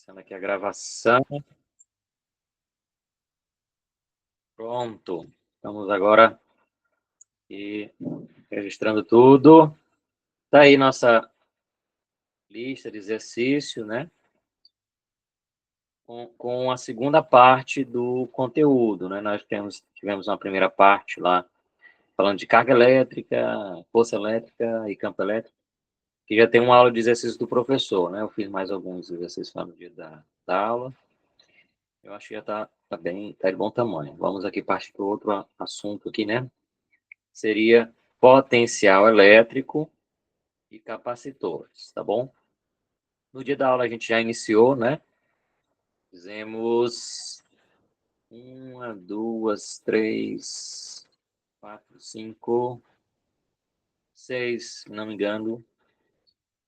Começando aqui a gravação. Pronto. Estamos agora aqui registrando tudo. Está aí nossa lista de exercício, né? Com a segunda parte do conteúdo, né? Nós tivemos uma primeira parte lá, falando de carga elétrica, força elétrica e campo elétrico, que já tem uma aula de exercício do professor, né? Eu fiz mais alguns exercícios lá no dia da aula. Eu acho que já está bem, está de bom tamanho. Vamos aqui partir para outro assunto aqui, né? Seria potencial elétrico e capacitores, tá bom? No dia da aula a gente já iniciou, né? Fizemos 1, 2, 3, 4, 5, 6, se não me engano.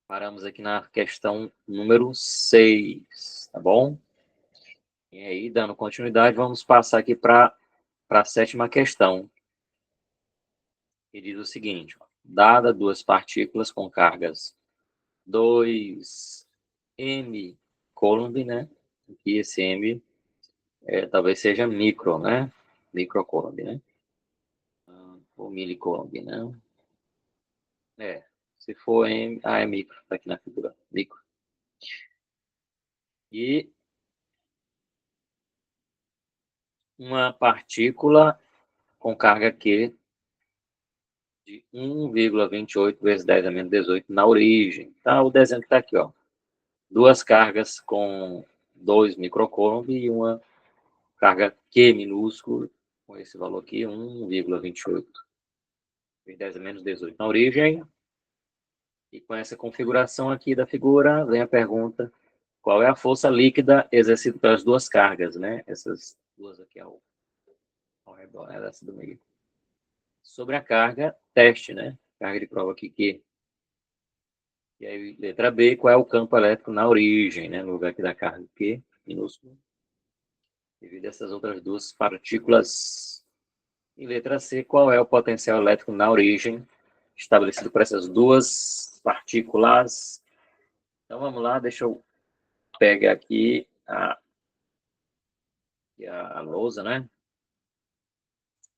Paramos aqui na questão número 6, tá bom? E aí, dando continuidade, vamos passar aqui para a sétima questão. Que diz o seguinte: ó, dada duas partículas com cargas 2 m Coulomb, né? Aqui esse m talvez seja micro, né? Micro Coulomb, né? Ou milicoulomb, né? Se for m, é micro, tá aqui na figura, micro. E uma partícula com carga Q de 1,28 vezes 10 a menos 18 na origem. Tá? O desenho que está aqui, ó. Duas cargas com 2 microcoulomb e uma carga Q minúsculo, com esse valor aqui, 1,28 vezes 10 a menos 18 na origem. E com essa configuração aqui da figura, vem a pergunta: qual é a força líquida exercida pelas duas cargas, né? Essas duas aqui ao redor, né? Essa do meio. Sobre a carga, teste, né? Carga de prova aqui Q. E aí, letra B, qual é o campo elétrico na origem, né? No lugar aqui da carga Q, minúsculo. Devido a essas outras duas partículas. E letra C, qual é o potencial elétrico na origem, estabelecido por essas duas partículas. Então, vamos lá, deixa eu pegar aqui a lousa, né?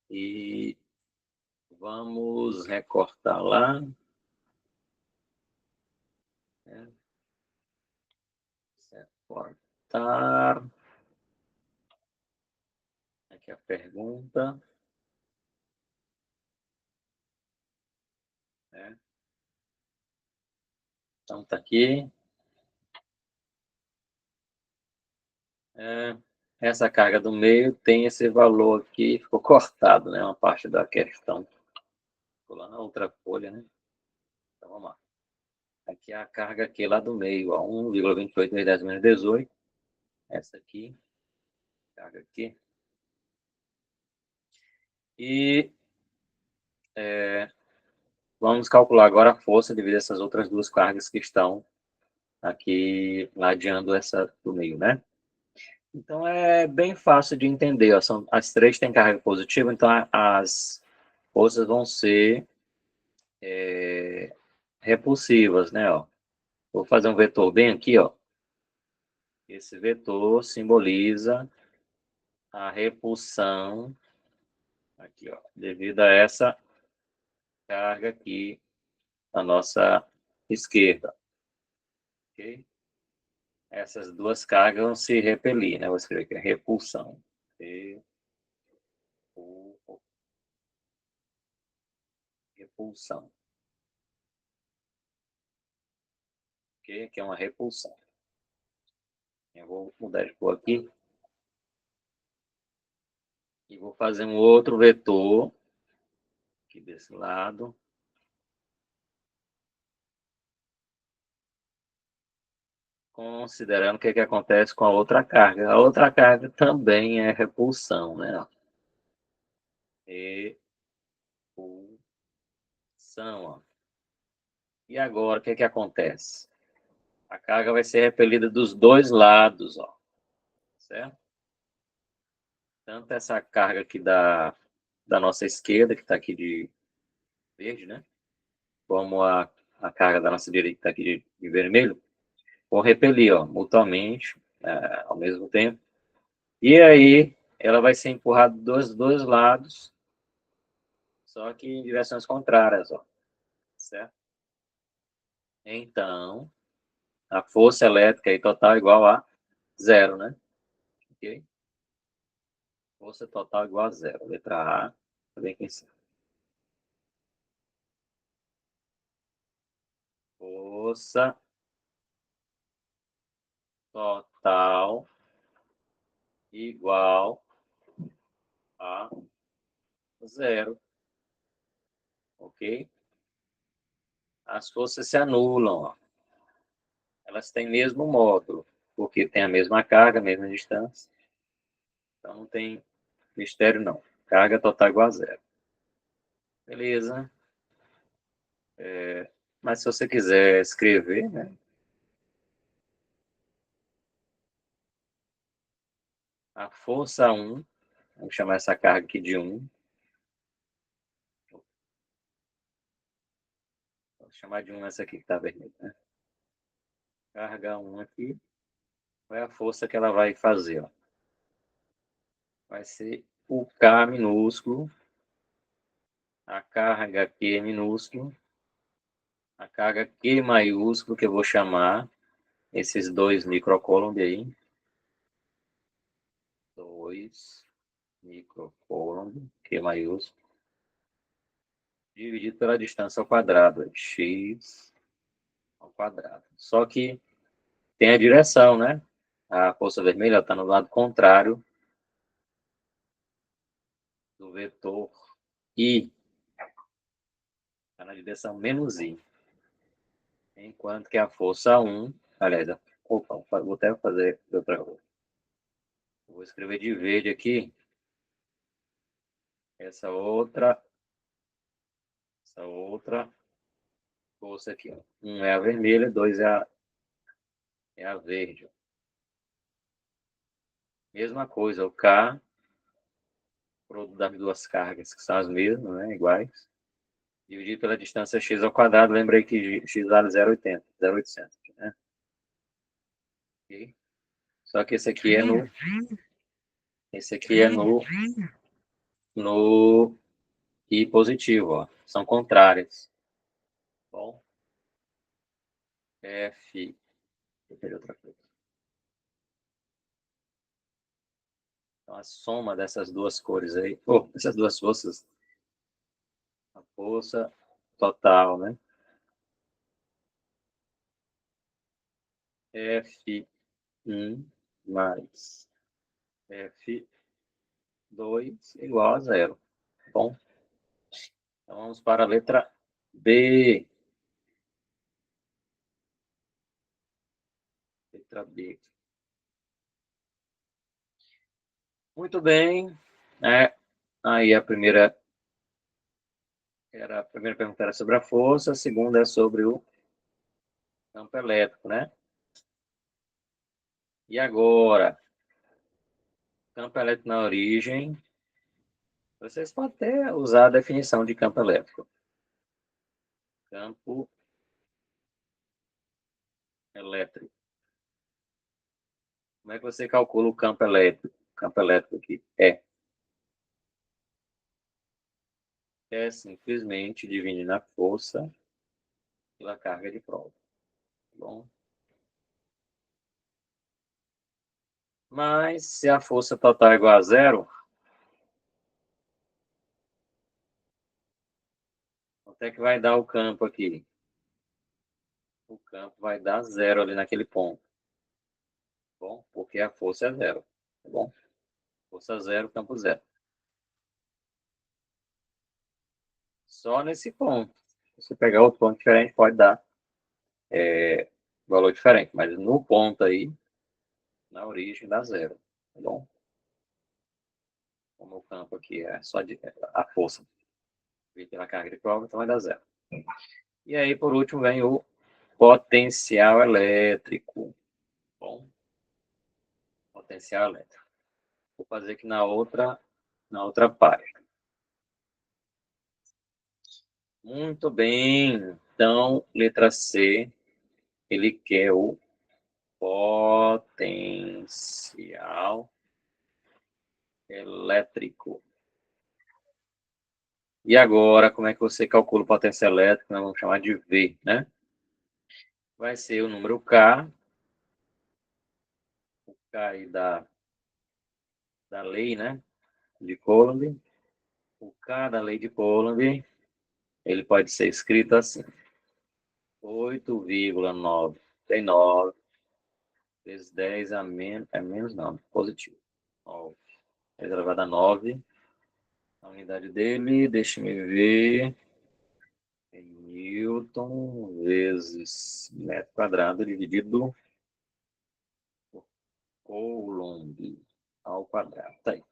E vamos recortar lá. Recortar. Aqui a pergunta. Então, tá aqui. Essa carga do meio tem esse valor aqui, ficou cortado, né? Uma parte da questão. Ficou lá na outra folha, né? Então, vamos lá. Aqui é a carga aqui lá do meio, 1,28 vezes 10 menos 18. Essa aqui, carga aqui. E vamos calcular agora a força devido a essas outras duas cargas que estão aqui ladeando essa do meio, né? Então, é bem fácil de entender. Ó, as três têm carga positiva, então as forças vão ser repulsivas, né? Ó. Vou fazer um vetor bem aqui, ó. Esse vetor simboliza a repulsão aqui, ó, devido a essa carga aqui na nossa esquerda. Ok? Essas duas cargas vão se repelir, né? Vou escrever aqui, repulsão. Repulsão. Ok? Que é uma repulsão. Eu vou mudar de cor aqui. E vou fazer um outro vetor aqui desse lado. Considerando o que acontece com a outra carga. A outra carga também é repulsão, né? Repulsão, ó. E agora, o que acontece? A carga vai ser repelida dos dois lados, ó. Certo? Tanto essa carga aqui da nossa esquerda, que está aqui de verde, né? Como a carga da nossa direita, que está aqui de vermelho, vão repelir, ó, mutuamente ao mesmo tempo. E aí, ela vai ser empurrada dos dois lados, só que em direções contrárias, ó, certo? Então, a força elétrica aí total é igual a zero, né? Ok? Força total igual a zero. Letra A, também aqui em cima. Força total igual a zero, ok? As forças se anulam, ó. Elas têm mesmo módulo, porque tem a mesma carga, a mesma distância. Então não tem mistério não. Carga total igual a zero. Beleza. Mas se você quiser escrever, né? A força 1, vamos chamar essa carga aqui de 1. Vou chamar de 1 essa aqui que está vermelha, né? Carga 1 aqui. Qual é a força que ela vai fazer? Ó? Vai ser o K minúsculo, a carga Q minúsculo, a carga Q maiúsculo, que eu vou chamar esses dois microcoulomb aí. 2 microcoulomb, Q maiúsculo, dividido pela distância ao quadrado, x ao quadrado. Só que tem a direção, né? A força vermelha está no lado contrário do vetor I. Está na direção menos I. Enquanto que a força 1, aliás, opa, vou até fazer de outra cor. Vou escrever de verde aqui. Essa outra força aqui. Ó. 1 é a vermelha, 2 é a verde. Ó. Mesma coisa, o K, produto das duas cargas, que são as mesmas, né, iguais, dividido pela distância x ao quadrado. Lembrei que x vale 0,80, 0,800, né? Okay? Só que esse aqui é no I positivo, ó. São contrárias. Bom, F, deixa eu ver outra coisa. Então, a soma dessas duas cores aí, essas duas forças, a força total, né? F1 mais F2 igual a zero. Bom, então vamos para a letra B. Letra B. Muito bem. Aí a primeira pergunta era sobre a força, a segunda é sobre o campo elétrico, né? E agora, campo elétrico na origem, vocês podem até usar a definição de campo elétrico. Campo elétrico. Como é que você calcula o campo elétrico? O campo elétrico aqui é simplesmente dividindo a força pela carga de prova. Tá bom? Mas se a força total é igual a zero, quanto é que vai dar o campo aqui? O campo vai dar zero ali naquele ponto. Tá bom? Porque a força é zero. Tá bom? Força zero, campo zero. Só nesse ponto. Se você pegar outro ponto diferente, pode dar valor diferente. Mas no ponto aí, na origem, dá zero. Tá bom? Como o campo aqui é só a força pela carga de prova, então vai dar zero. E aí, por último, vem o potencial elétrico. Bom, potencial elétrico. Vou fazer aqui na outra página. Muito bem. Então, letra C, ele quer o potencial Potencial elétrico. E agora, como é que você calcula o potencial elétrico? Nós vamos chamar de V, né? Vai ser o número K, o K aí da lei, né? De Coulomb. O K da lei de Coulomb, ele pode ser escrito assim: 8,99 vezes 10 a menos, não, positivo. 9. 10 elevado a 9. A unidade dele, deixe-me ver, é Newton vezes metro quadrado dividido por Coulomb ao quadrado. Tá aí.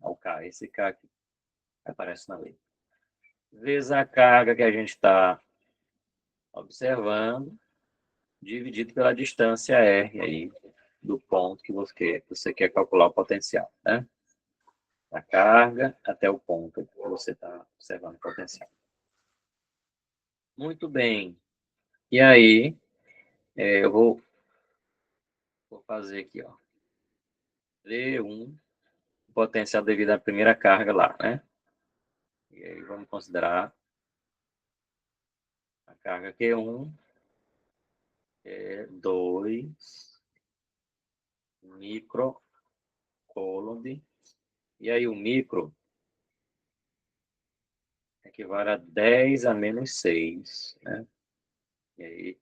Ao K, esse K aqui aparece na lei. Vezes a carga que a gente está observando, dividido pela distância R aí, do ponto que você quer calcular o potencial, né? A carga até o ponto que você está observando o potencial. Muito bem. E aí, eu vou fazer aqui, ó. V1, potencial devido à primeira carga lá, né? E aí vamos considerar a carga Q1 é 2 microcoulomb. E aí o micro equivale a 10 a menos 6, né? E aí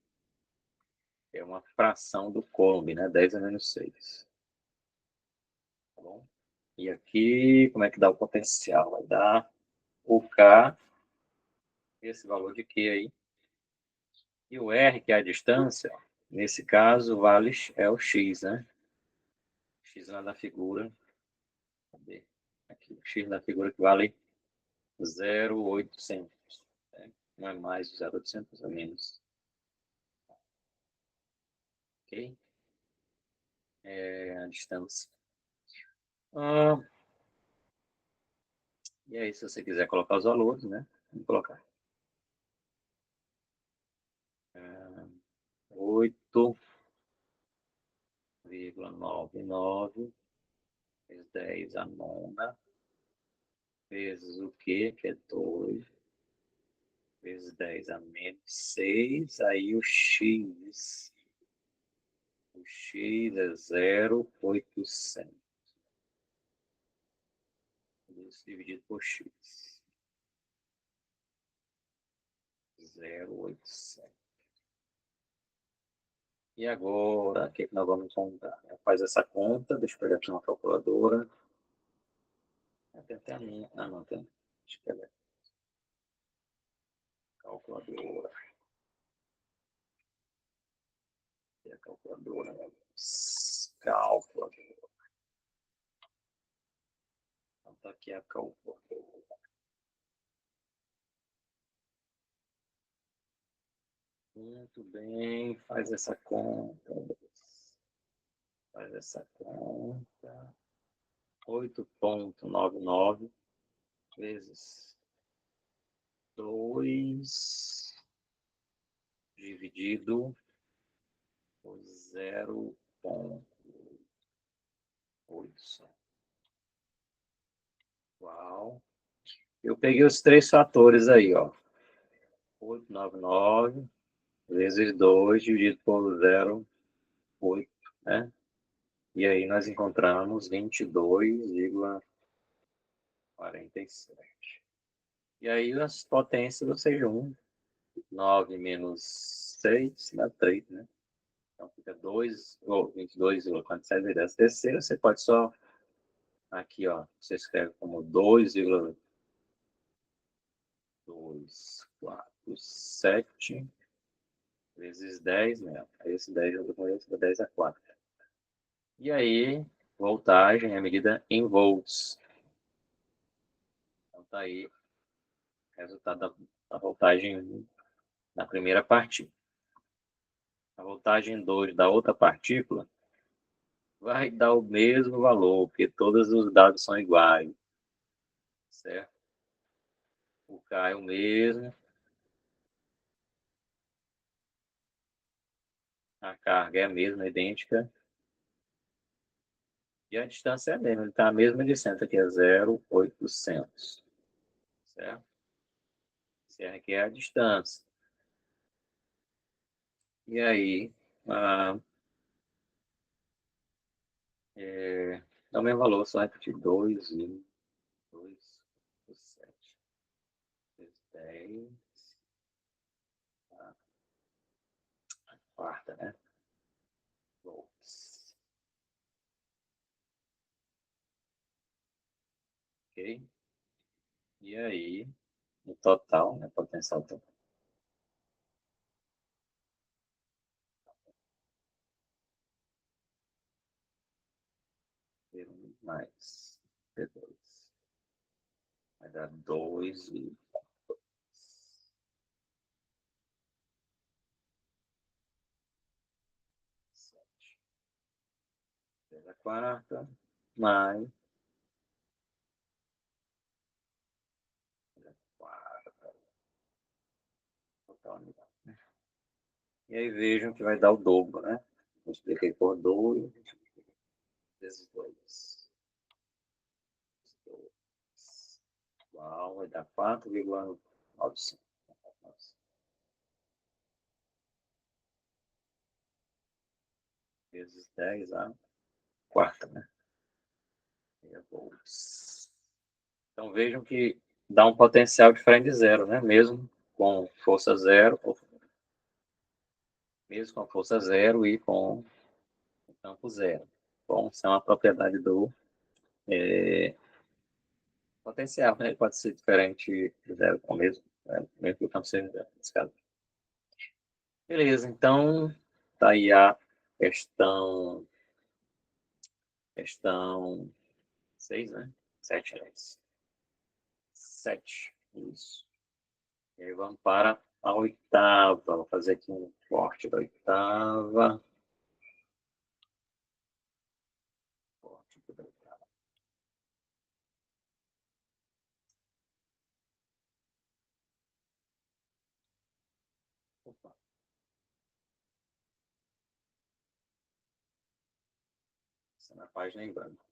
é uma fração do Coulomb, né? 10 a menos 6. Tá bom? E aqui, como é que dá o potencial? Vai dar o K, esse valor de Q aí. E o R, que é a distância, nesse caso, vale é o X, né? X lá da figura. Cadê? Aqui, o X da figura que vale 0,800. Né? Não é mais 0,800, é menos. Ok? É a distância. E aí, se você quiser colocar os valores, né? Vamos colocar. 8,99 vezes 10 a nona, vezes o quê? Que é 2, vezes 10 a menos 6, aí o X. O X é 0,800. Isso dividido por X. 0,800. E agora, o que nós vamos contar? Faz essa conta, deixa eu pegar aqui uma calculadora. Tem até a minha. Ah, não, tem. Deixa eu pegar. Calculadora. E a calculadora, né? Calculadora. Então tá aqui a calculadora. Muito bem, faz essa conta. Faz essa conta. 8,99 vezes 2 dividido por 0,8. Uau. Eu peguei os três fatores aí, ó. 899 vezes 2 dividido por 0,8, né? E aí nós encontramos 22,47. E aí as potências você junta. 9 menos 6 dá 3, né? Então fica 2, ou 22,47 vezes a terceira. Você pode só, aqui, ó, você escreve como 2,247 vezes 10, né? Aí esse 10 junto com esse, 10 a 4. E aí, voltagem é medida em volts. Então tá aí o resultado da voltagem da primeira partícula. A voltagem 2 da outra partícula vai dar o mesmo valor, porque todos os dados são iguais, certo? O K é o mesmo, a carga é a mesma, idêntica, E a distância é a mesma, ele está a mesma distância, aqui é 0,800. Certo? Essa aqui é a distância. E aí, dá o mesmo valor, só repetir 2,7 vezes 10. A quarta, né? Volts. Ok? E aí, no total, né? Potencial total. Mais P2. Vai dar 2,7. A quarta, mais a quarta, total unidade. E aí vejam que vai dar o dobro, né? Eu expliquei por 2 vezes 2. Igual, vai dar 4,95. Vezes 10 a quarta, né? Então vejam que dá um potencial diferente de zero, né? Mesmo com força zero, mesmo com força zero e com campo zero. Bom, isso é uma propriedade do potencial, né? Ele pode ser diferente de zero com o mesmo, né? Mesmo que o campo seja zero, nesse caso. Beleza, então tá aí a questão 6, né? 7, aliás. 7, isso. E aí vamos para a oitava. Vou fazer aqui um corte da oitava. Corte da oitava. Opa. Essa é na página em branco.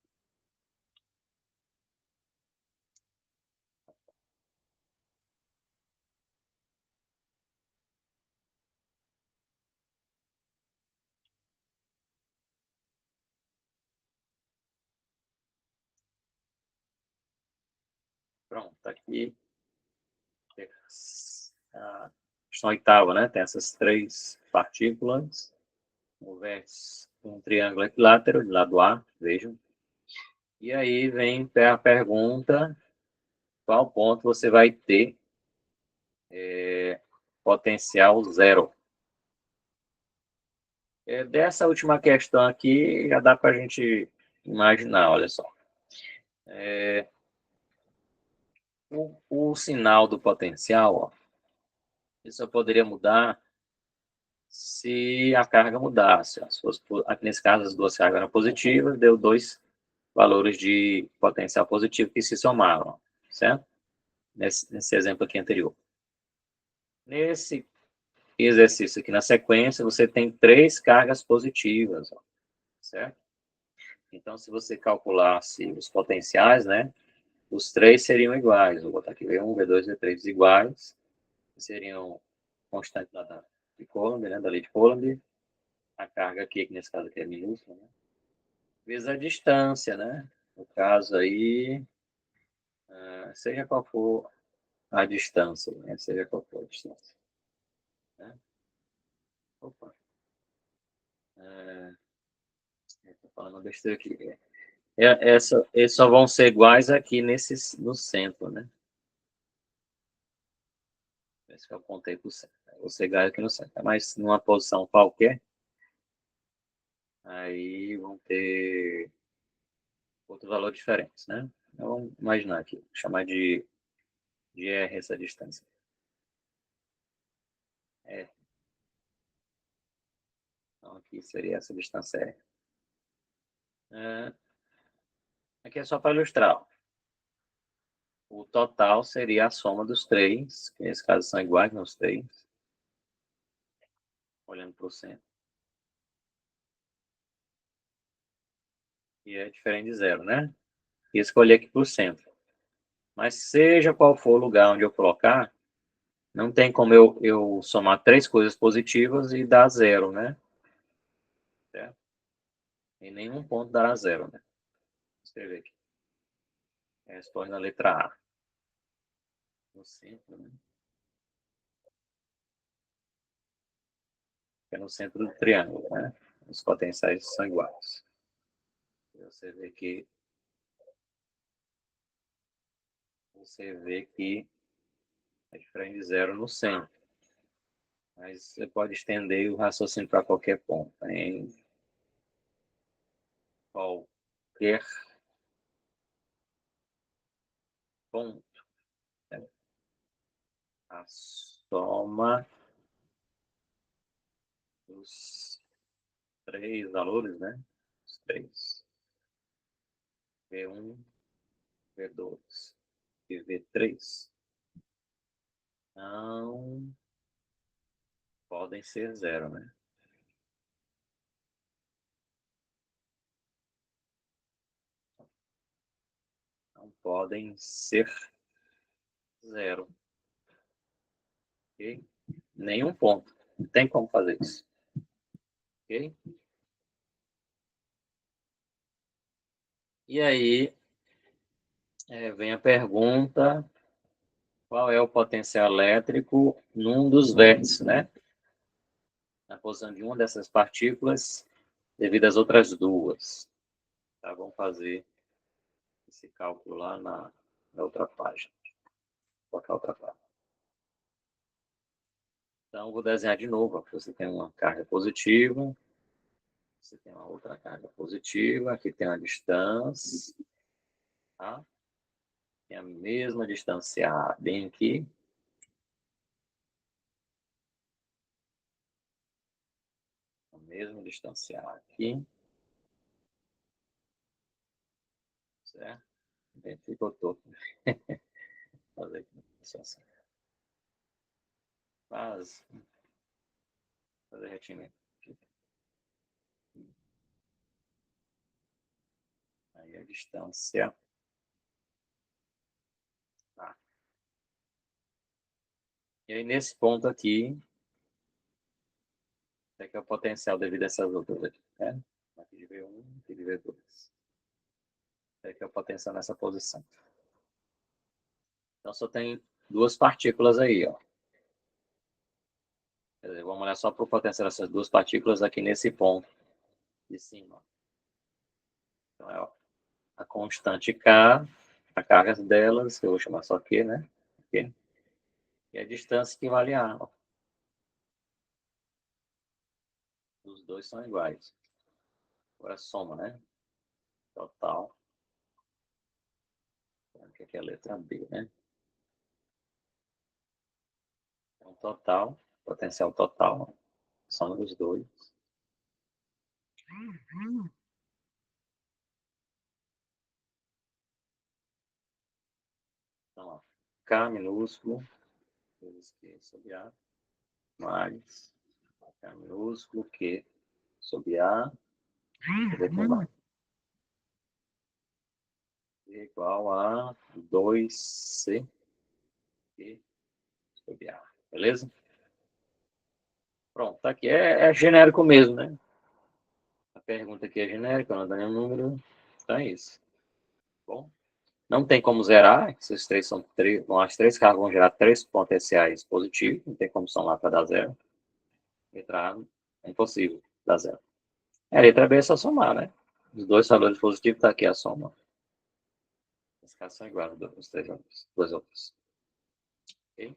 Pronto, tá aqui. A questão oitava, né? Tem essas três partículas. O vértice, um triângulo equilátero de lado A, vejam. E aí vem a pergunta, qual ponto você vai ter potencial zero? Dessa última questão aqui, já dá para a gente imaginar, olha só. O sinal do potencial, ó, isso poderia mudar se a carga mudasse. Aqui nesse caso, as duas cargas eram positivas, deu dois valores de potencial positivo que se somaram, certo? Nesse exemplo aqui anterior. Nesse exercício aqui na sequência, você tem três cargas positivas, ó, certo? Então, se você calculasse os potenciais, né, os três seriam iguais. Vou botar aqui V1, V2, V3 iguais. Seriam constantes de Coulomb, né, da lei de Coulomb. A carga aqui, que nesse caso aqui é minúscula, né? Vezes a distância, né? No caso aí, seja qual for a distância, né? Seja qual for a distância. Né? Opa. Estou falando besteira aqui. Eles só vão ser iguais aqui no centro, né? Esse que eu apontei para o centro. Vou ser iguais aqui no centro. Mas numa posição qualquer, aí vão ter outro valor diferente, né? Então, vamos imaginar aqui, vou chamar de R essa distância. Então, aqui seria essa distância R. Aqui é só para ilustrar. O total seria a soma dos três, que nesse caso são iguais nos três. Olhando para o centro. que é diferente de zero, né? E escolher aqui para o centro. Mas seja qual for o lugar onde eu colocar, não tem como eu somar três coisas positivas e dar zero, né? Certo? Em nenhum ponto dará zero, né? Vou escrever aqui. Responde na letra A. No centro, né? Que é no centro do triângulo, né? Os potenciais são iguais. Você vê que é diferente de zero no centro. Mas você pode estender o raciocínio para qualquer ponto. Em qualquer ponto, né? A soma dos três valores, né? Os três. V1, V2 e V3 não podem ser zero, né? Não podem ser zero. Ok? Nenhum ponto. Não tem como fazer isso. Ok? E aí vem a pergunta: qual é o potencial elétrico num dos vértices, né? Na posição de uma dessas partículas devido às outras duas. Tá? Vamos fazer esse cálculo lá na outra página. Vou colocar outra página. Então, vou desenhar de novo. Aqui você tem uma carga positiva, você tem uma outra carga positiva, aqui tem uma distância, tá? Tem a mesma distância A bem aqui. A mesma distância A aqui. Certo? Bem, ficou todo. Fazer aqui. Quase. Fazer retinho aqui. Aí a distância. Tá. E aí, nesse ponto aqui, é que é o potencial devido a essas outras aqui, né? Aqui de V1, aqui de V2. É que é o potencial nessa posição. Então, só tem duas partículas aí, ó. Quer dizer, vamos olhar só para o potencial dessas duas partículas aqui nesse ponto de cima. Então, é a constante K, a carga delas, que eu vou chamar só Q, né? Q. E a distância que vale A. Ó. Os dois são iguais. Agora soma, né? Total. Aqui é a letra B, né? Então, total, potencial total, soma dos dois. Então, ó, K minúsculo, vezes Q sobre A, mais K minúsculo, Q sobre A, igual a 2C Q sobre A. Beleza? Pronto, tá aqui. É genérico mesmo, né? A pergunta aqui é genérica, não dá nenhum número. Então é isso. Bom, não tem como zerar, esses três são três, as três cargas vão gerar três potenciais positivos, não tem como somar para dar zero. Letra A é impossível dar zero. A letra B é só somar, né? Os dois valores positivos está aqui a soma. As caras são iguais, os três outros, dois outros. Okay?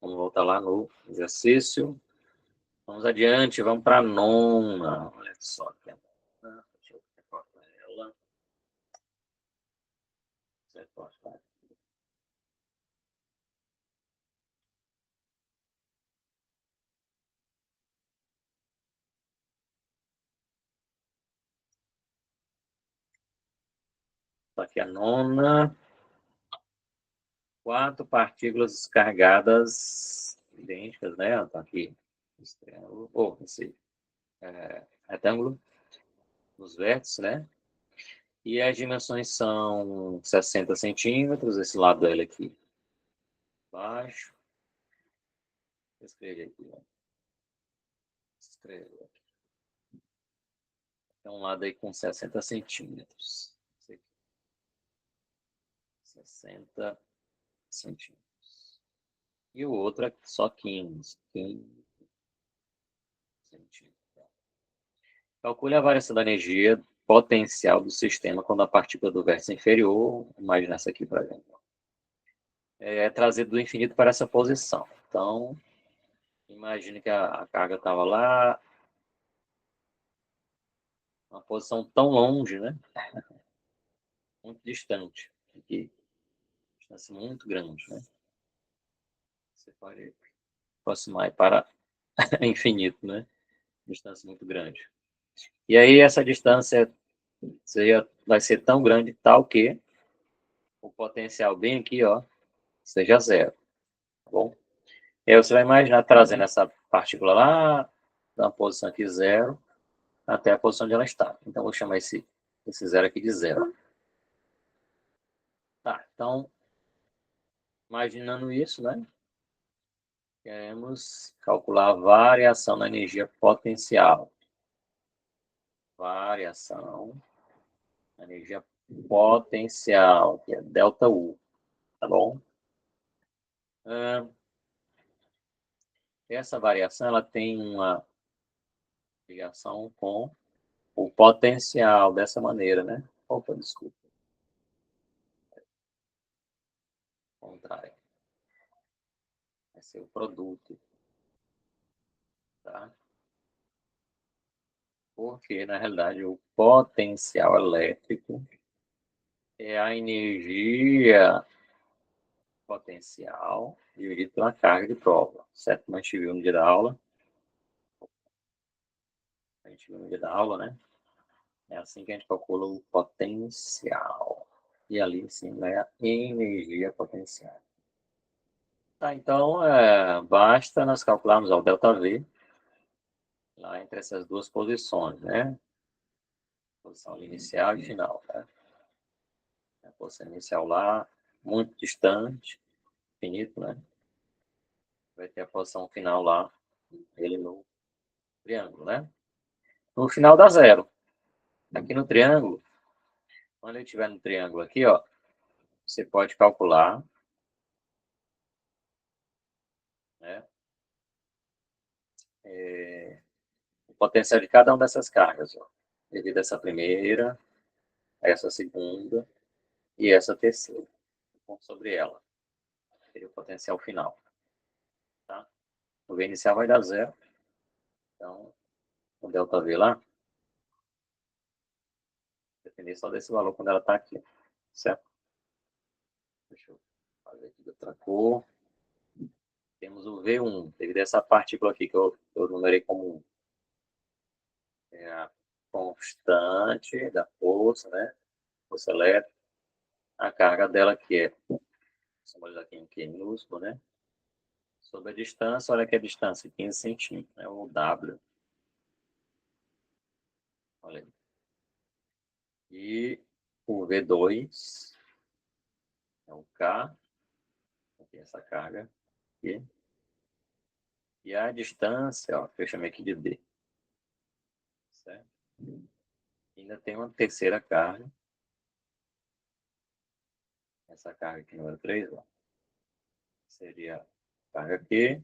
Vamos voltar lá no exercício. Vamos adiante, vamos para a nona. Olha só aqui a nona. Deixa eu recortar ela. Recortar. Aqui a nona. Quatro partículas descarregadas idênticas, né? Estão aqui. Esse triângulo, esse retângulo, nos vértices, né? E as dimensões são 60 centímetros, esse lado dele aqui baixo. Escreve aqui, ó. Escreve aqui. Tem um lado aí com 60 centímetros. 60 centímetros. E o outro é só 15 centímetros. Calcule a variação da energia potencial do sistema quando a partícula do vértice inferior, imagina essa aqui para gente, é trazido do infinito para essa posição. Então, imagine que a carga estava lá, uma posição tão longe, né? Muito distante. Aqui, distância muito grande, né? Você pode aproximar para infinito, né? Distância muito grande. E aí essa distância vai ser tão grande, tal que o potencial bem aqui, ó, seja zero. Tá bom? E aí você vai imaginar trazendo essa partícula lá da posição aqui zero até a posição onde ela está. Então, vou chamar esse zero aqui de zero. Tá, então, imaginando isso, né? Queremos calcular a variação da energia potencial. Variação da energia potencial, que é ΔU. Tá bom? Essa variação ela tem uma ligação com o potencial dessa maneira, né? Opa, desculpa. Contrário. Vai ser o produto. Tá? Porque, na realidade, o potencial elétrico é a energia potencial dividido pela carga de prova. Certo? Como a gente viu no dia da aula. A gente viu no dia da aula, né? É assim que a gente calcula o potencial. E ali, sim, é a energia potencial. Tá, então, basta nós calcularmos o ΔV lá entre essas duas posições, né? Posição inicial e final, tá? A posição inicial lá, muito distante, finito, né? Vai ter a posição final lá, ele no triângulo, né? No final dá zero. Aqui no triângulo, quando ele estiver no triângulo aqui, ó, você pode calcular, né? O potencial de cada uma dessas cargas, ó. Devido a essa primeira, essa segunda e essa terceira. Sobre ela. Seria o potencial final. Tá? O V inicial vai dar zero. Então, o ΔV lá, depender só desse valor quando ela está aqui. Certo? Deixa eu fazer aqui de outra cor. Temos o V1, devido a essa partícula aqui que eu numerei como 1. É a constante da força, né? Força elétrica. A carga dela que é, simbolizar aqui em Q minúsculo, né? Sobre a distância, olha aqui a distância, 15 centímetros, né? O W. Olha aí. E o V2 é o K, aqui essa carga aqui. E a distância, ó, que eu chamei aqui de D. Certo? Ainda tem uma terceira carga. Essa carga aqui, número 3, ó, seria a carga Q.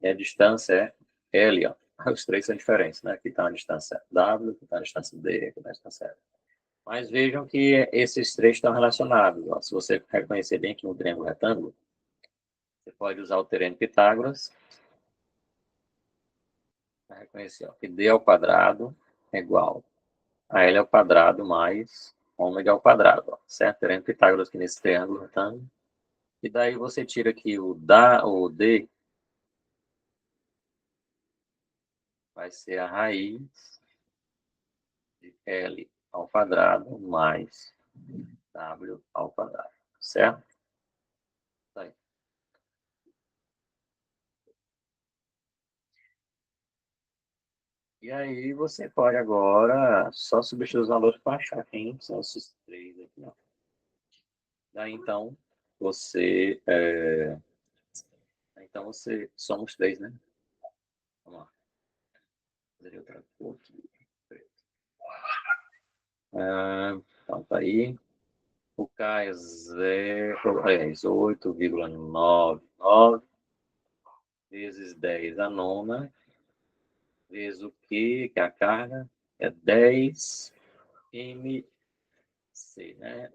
E a distância é L, ó. Os três são diferentes, né? Aqui está a distância W, aqui está a distância D, aqui está a distância L. Mas vejam que esses três estão relacionados. Ó. Se você reconhecer bem aqui no triângulo retângulo, você pode usar o teorema de Pitágoras para reconhecer, ó, que D ao quadrado é igual a L ao quadrado mais ômega ao quadrado. Ó, certo? Teorema de Pitágoras aqui nesse triângulo retângulo. E daí você tira aqui o D, vai ser a raiz de L ao quadrado mais W ao quadrado. Certo? Tá aí. E aí você pode agora só substituir os valores para achar quem são esses três aqui, ó. Daí então você. Então você. Somos três, né? Vamos lá. Fazer outra cor aqui. Então tá aí. O K é 0, aliás, 8,99 vezes 10 a nona, vezes o Q, que é a carga, é 10 MC, né?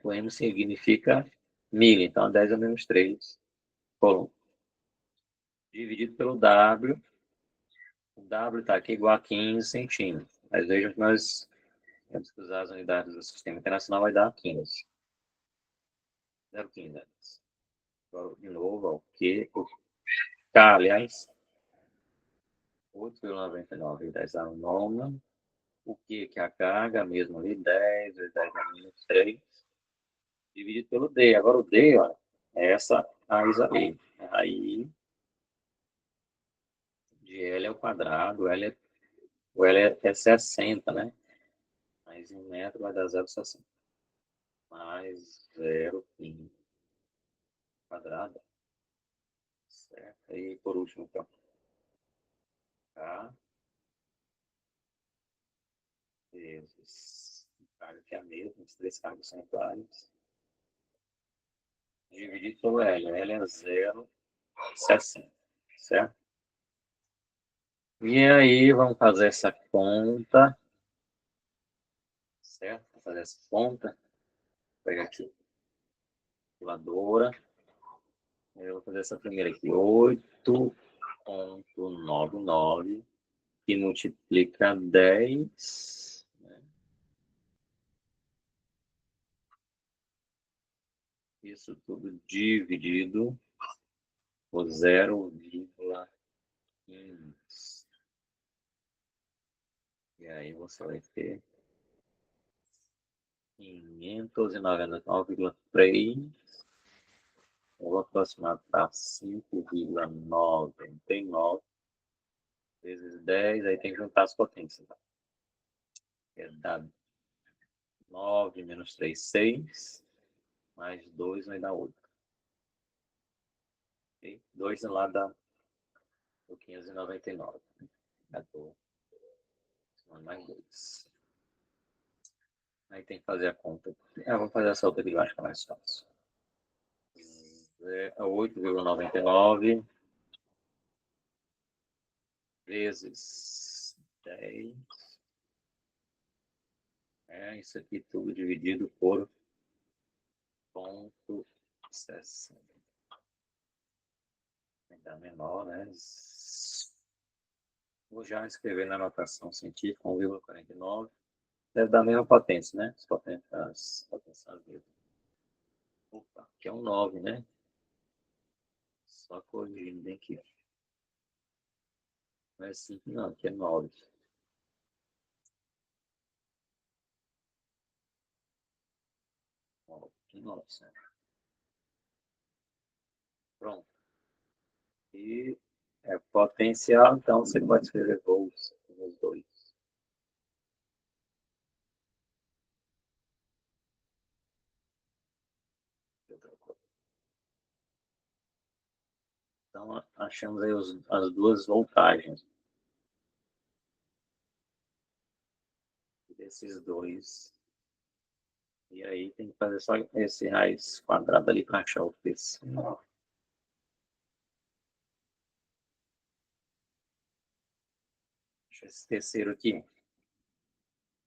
O M significa milha, então 10 a menos 3 coulomb. Dividido pelo W, o W está aqui igual a 15 centímetros. Mas vejam que nós temos que usar as unidades do Sistema Internacional, vai dar 15. 0,15. Agora, de novo, o Q, o K, aliás, 8,99 10 a nona. O Q, que é a carga, mesmo ali, 10 vezes 10 a menos 3, dividido pelo D. Agora o D, ó, é essa raiz aí. Aí, de L ao quadrado, o L é 60, né? Mas em metro vai dar 0,60. Mais 0,15 quadrado. Certo? E por último, então, K vezes carga que é a mesma, os três cargos são iguais, dividido pelo L. L é 0,60, certo? E aí, vamos fazer essa conta, certo? Vamos fazer essa conta. Vou pegar aqui a calculadora. Eu vou fazer essa primeira aqui. 8,99 que multiplica 10. Né? Isso tudo dividido por 0,15. E aí você vai ter 599,3. Eu vou aproximar para 5,99 vezes 10. Aí tem que juntar as potências. Tá? É dado 9 menos 3, 6. Mais 2 vai dar 8. Okay? 2 no lado do 599. Mais 2. Aí tem que fazer a conta. Vamos fazer essa outra aqui, eu acho que é mais fácil. 8,99 vezes 10. Isso aqui tudo dividido por 0,60. Vai dar menor, né? Vou já escrever na notação científica 1,49. Deve dar a mesma potência, né? As potências mesmas. Opa, aqui é um 9, né? Só corrigindo bem aqui. Não é 5, não, aqui é 9. 9, certo? Pronto. E potencial, então você pode escrever volts nos dois. Então, achamos aí as duas voltagens desses dois. E aí tem que fazer só esse raiz quadrado ali para achar o preço. Deixa esse terceiro aqui.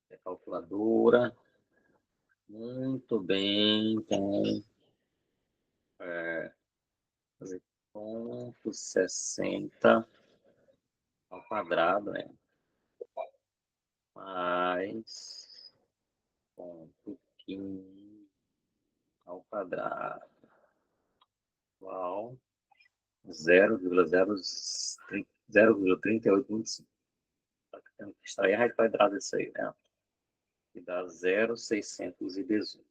É calculadora. Muito bem. Então, fazer ponto 60 ao quadrado, né? Mais ponto 15 ao quadrado. Igual 0,3825. Tendo que extrair a raiz quadrada disso aí, né? Que dá 0,618.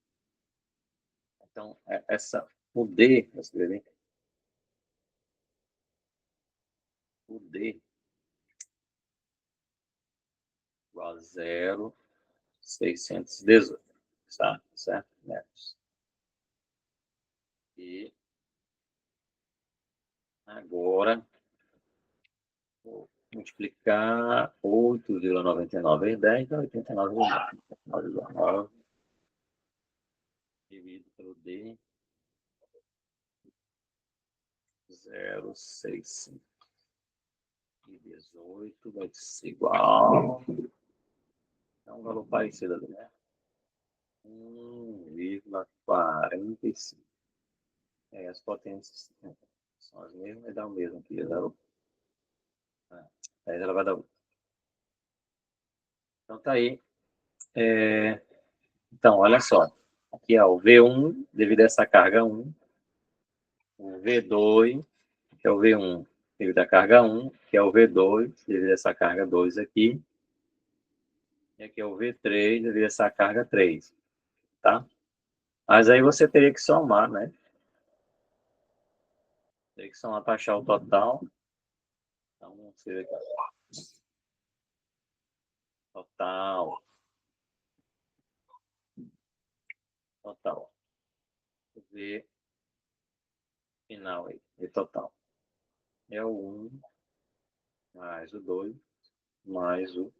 Então, o D, o D igual a 0,618, tá? Certo? Metros. E agora, vou multiplicar 8,99 vezes 10 dá 89,9. Dividido pelo D, 0,65 e 18 vai ser igual. É um valor parecido ali, né? 1,45. As potências são as mesmas, vai dar o mesmo aqui. 10 elevado a 8. Então tá aí. Então, olha só. Aqui é o V1, devido a essa carga 1. O V2, que é o V1, devido à carga 1, que é o V2, devido a essa carga 2 aqui. E aqui é o V3, devido a essa carga 3. Tá? Mas aí você teria que somar, né? Teria que somar para achar o total. Então, você vê aqui. Total. Total. V final aí. V total. É o 1 mais o 2 mais o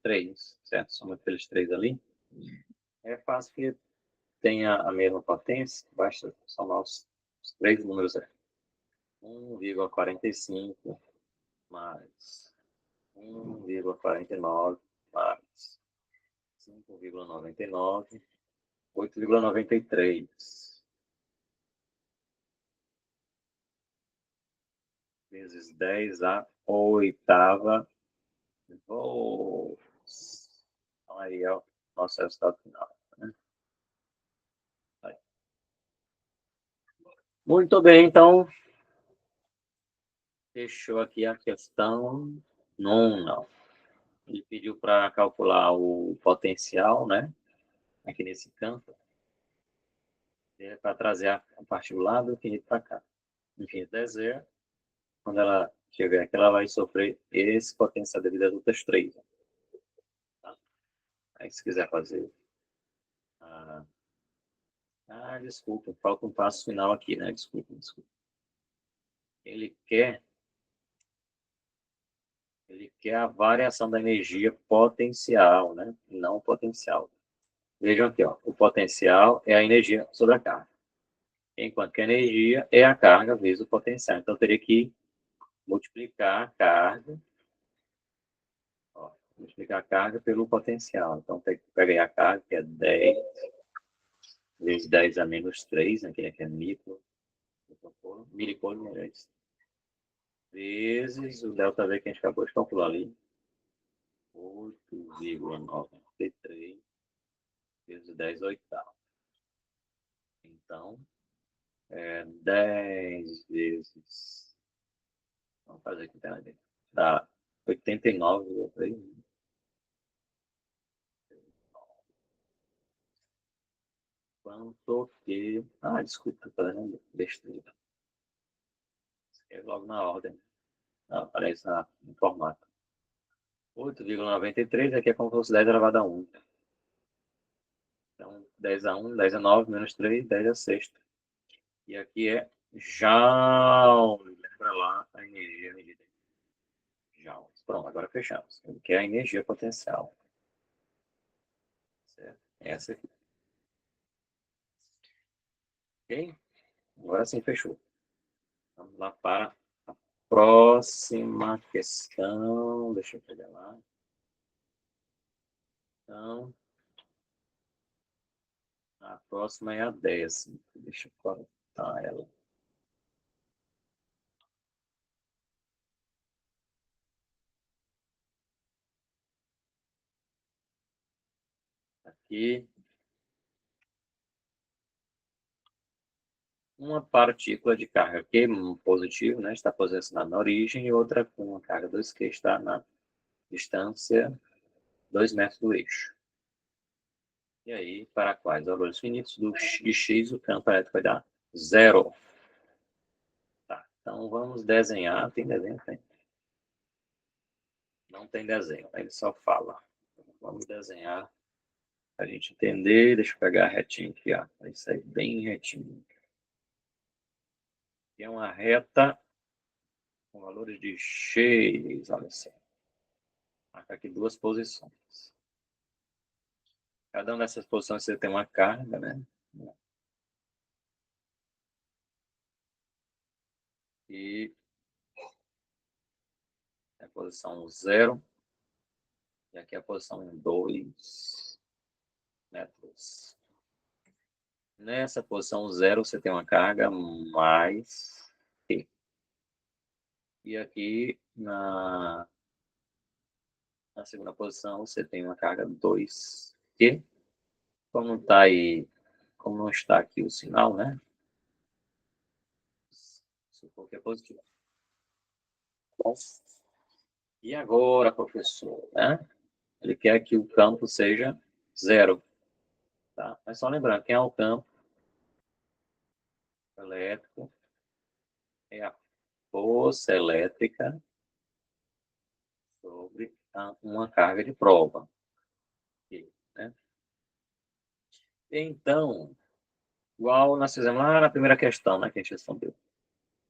3, certo? Soma aqueles 3 ali. É fácil que tenha a mesma potência, basta somar os 3 números aí. 1,45 mais 1,49 mais 5,99, 8,93 vezes 10 a oitava volts. Então, aí é o nosso resultado final. Né? Muito bem, então, fechou aqui a questão nona. Ele pediu para calcular o potencial, né? Aqui nesse campo, para trazer a partir do lado do infinito para cá. O infinito é zero. Quando ela chegar aqui, ela vai sofrer esse potencial devido às outras 3. Tá? Aí, se quiser fazer... desculpa, falta um passo final aqui, né? Desculpa. Ele quer a variação da energia potencial, né? Não potencial. Vejam aqui, ó, o potencial é a energia sobre a carga, enquanto que a energia é a carga vezes o potencial. Então, eu teria que multiplicar a carga, multiplicar a carga pelo potencial. Então, peguei a carga, que é 10 vezes 10 a menos 3, né, que aqui é milicoulomb, vezes o delta V que a gente acabou de calcular ali, 8,93 vezes 10 oitavos. Então, 10 vezes... Vamos fazer aqui, dá 89,3. Quanto que... desculpa, estou fazendo besteira. Escreve logo na ordem. Não, aparece no formato. 8,93 aqui é como se fosse 10 elevado a 1. Então, 10 a 1, 10 a 9, menos 3, 10 a 6. E aqui é Joule. Lembra lá a energia medida. Joule. Pronto, agora fechamos. Que é a energia potencial. Certo? Essa aqui. Ok? Agora sim, fechou. Vamos lá para a próxima questão. Deixa eu pegar lá. Então, a próxima é a 10. Deixa eu cortar ela. Aqui. Uma partícula de carga Q positivo, né, está posicionada na origem, e outra com uma carga 2Q está na distância 2 metros do eixo. E aí, para quais valores finitos de X, o campo elétrico vai dar 0. Tá, então vamos desenhar. Tem desenho? Tem. Não tem desenho, ele só fala. vamos desenhar para a gente entender. Deixa eu pegar a retinha aqui, ó. Vai sair bem retinho. Aqui é uma reta com valores de x, olha só. Marca aqui duas posições. Cada uma dessas posições você tem uma carga, né? E é a posição 0. E aqui é a posição 2 metros. Nessa posição 0 você tem uma carga mais T. E aqui na segunda posição você tem uma carga 2Q. Como tá aí, como não está aqui o sinal, né? Supor que é positivo. Bom, e agora, professor, né? Ele quer que o campo seja 0. Tá? Mas só lembrando, quem é o campo elétrico é a força elétrica sobre uma carga de prova. Aqui, né? Então, igual nós fizemos lá na primeira questão, né, que a gente respondeu.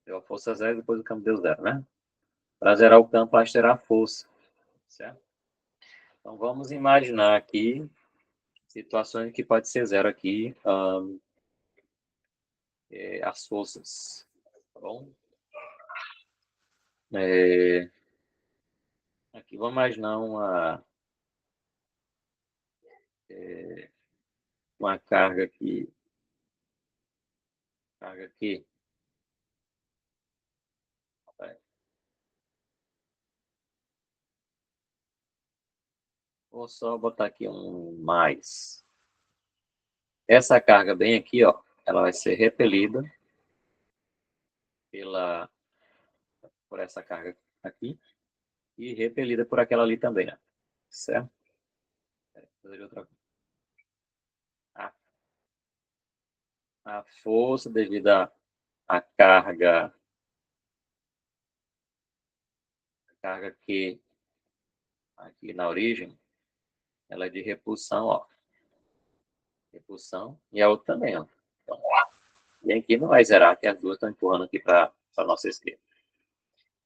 Deu a força 0 e depois o campo deu 0, né? Para zerar o campo, basta gerar a força. Certo? Então, vamos imaginar aqui situações que pode ser 0 aqui, as forças. Tá bom? Aqui, vamos imaginar uma carga aqui. Carga aqui. Vou só botar aqui um mais. Essa carga bem aqui, ó, ela vai ser repelida por essa carga aqui e repelida por aquela ali também, né? Certo? A, a força devido à carga que aqui na origem, ela é de repulsão, ó. Repulsão e a outra também, ó. Então, e aqui não vai zerar, que as duas estão empurrando aqui para a nossa esquerda.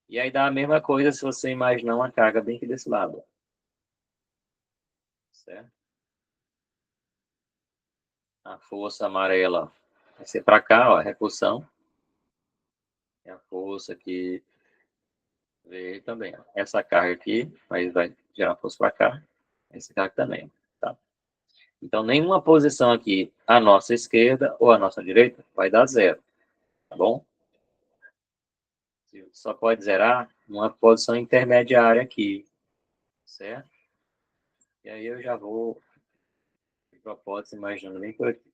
E aí dá a mesma coisa se você imaginar uma carga bem aqui desse lado. Certo? A força amarela vai ser para cá, ó, repulsão. E a força aqui verde também, ó. Essa carga aqui vai gerar força para cá. Essa carga também, tá? Então, nenhuma posição aqui à nossa esquerda ou à nossa direita vai dar 0, tá bom? Só pode zerar uma posição intermediária aqui, certo? E aí eu já vou, de propósito, imaginando bem por aqui.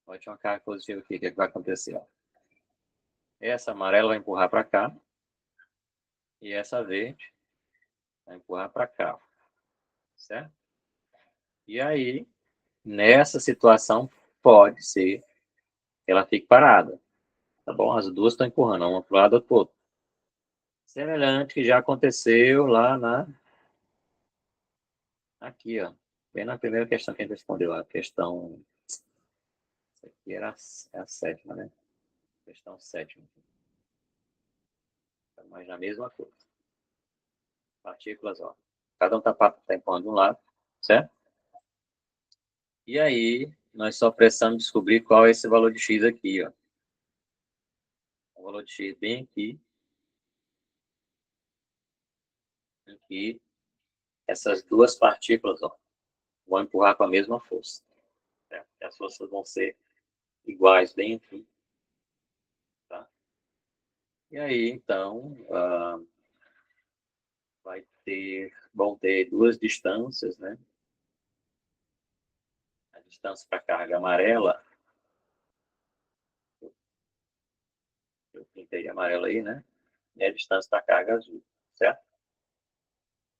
Pode uma carga positiva aqui, o que vai acontecer? Ó? Essa amarela vai empurrar para cá e essa verde vai empurrar para cá, certo? E aí, nessa situação, pode ser que ela fique parada, tá bom? As duas estão empurrando, uma para o lado, outra para o outro. Semelhante que já aconteceu lá aqui, ó. Bem na primeira questão que a gente respondeu, a questão... Essa aqui era a sétima, né? Questão sétima. Mas na mesma coisa. Partículas, ó. Cada um tá empurrando de um lado, certo? E aí, nós só precisamos descobrir qual é esse valor de x aqui, ó. O valor de x bem aqui. Aqui. Essas duas partículas, ó, vão empurrar com a mesma força. Certo? As forças vão ser iguais bem aqui. Tá? E aí, então, vão ter duas distâncias, né? A distância para a carga amarela, eu pintei amarela aí, né? E a distância para a carga azul, certo?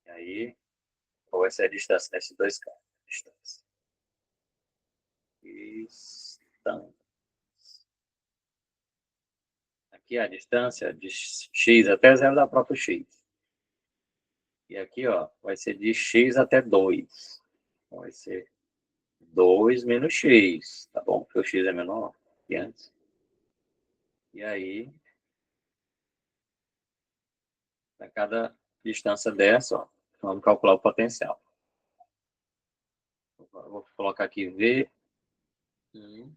E aí, qual vai ser a distância desses dois carros? Distância. Aqui aqui é a distância de x até zero da própria x. E aqui, ó, vai ser de x até 2. Então, vai ser 2 menos x, tá bom? Porque o x é menor que antes. E aí, a cada distância dessa, ó, vamos calcular o potencial. Vou colocar aqui V1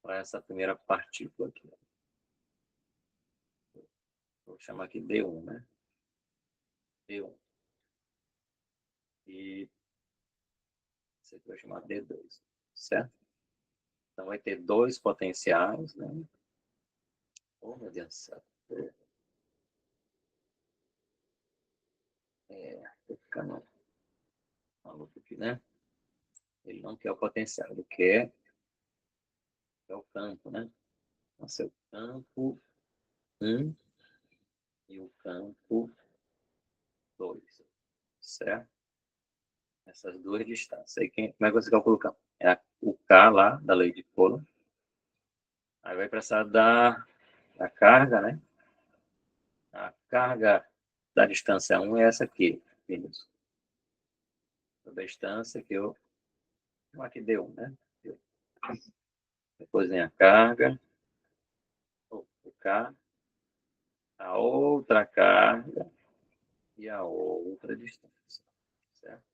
para essa primeira partícula aqui. Vou chamar aqui D1, né? D1. E esse aqui eu vou chamar D2, certo? Então vai ter dois potenciais, né? Oh, meu Deus do céu. Tô ficando maluco aqui, né? Ele não quer o potencial, ele quer o campo, né? Então, seu campo 1 e o campo 2, certo? Essas duas distâncias. Aí, como é que você calcula o campo? É o K lá, da lei de Coulomb. Aí vai precisar da carga, né? A carga da distância 1 é essa aqui, isso. Da distância que eu... Aqui deu, né? Deu. Depois vem a carga, o K, a outra carga e a outra distância, certo?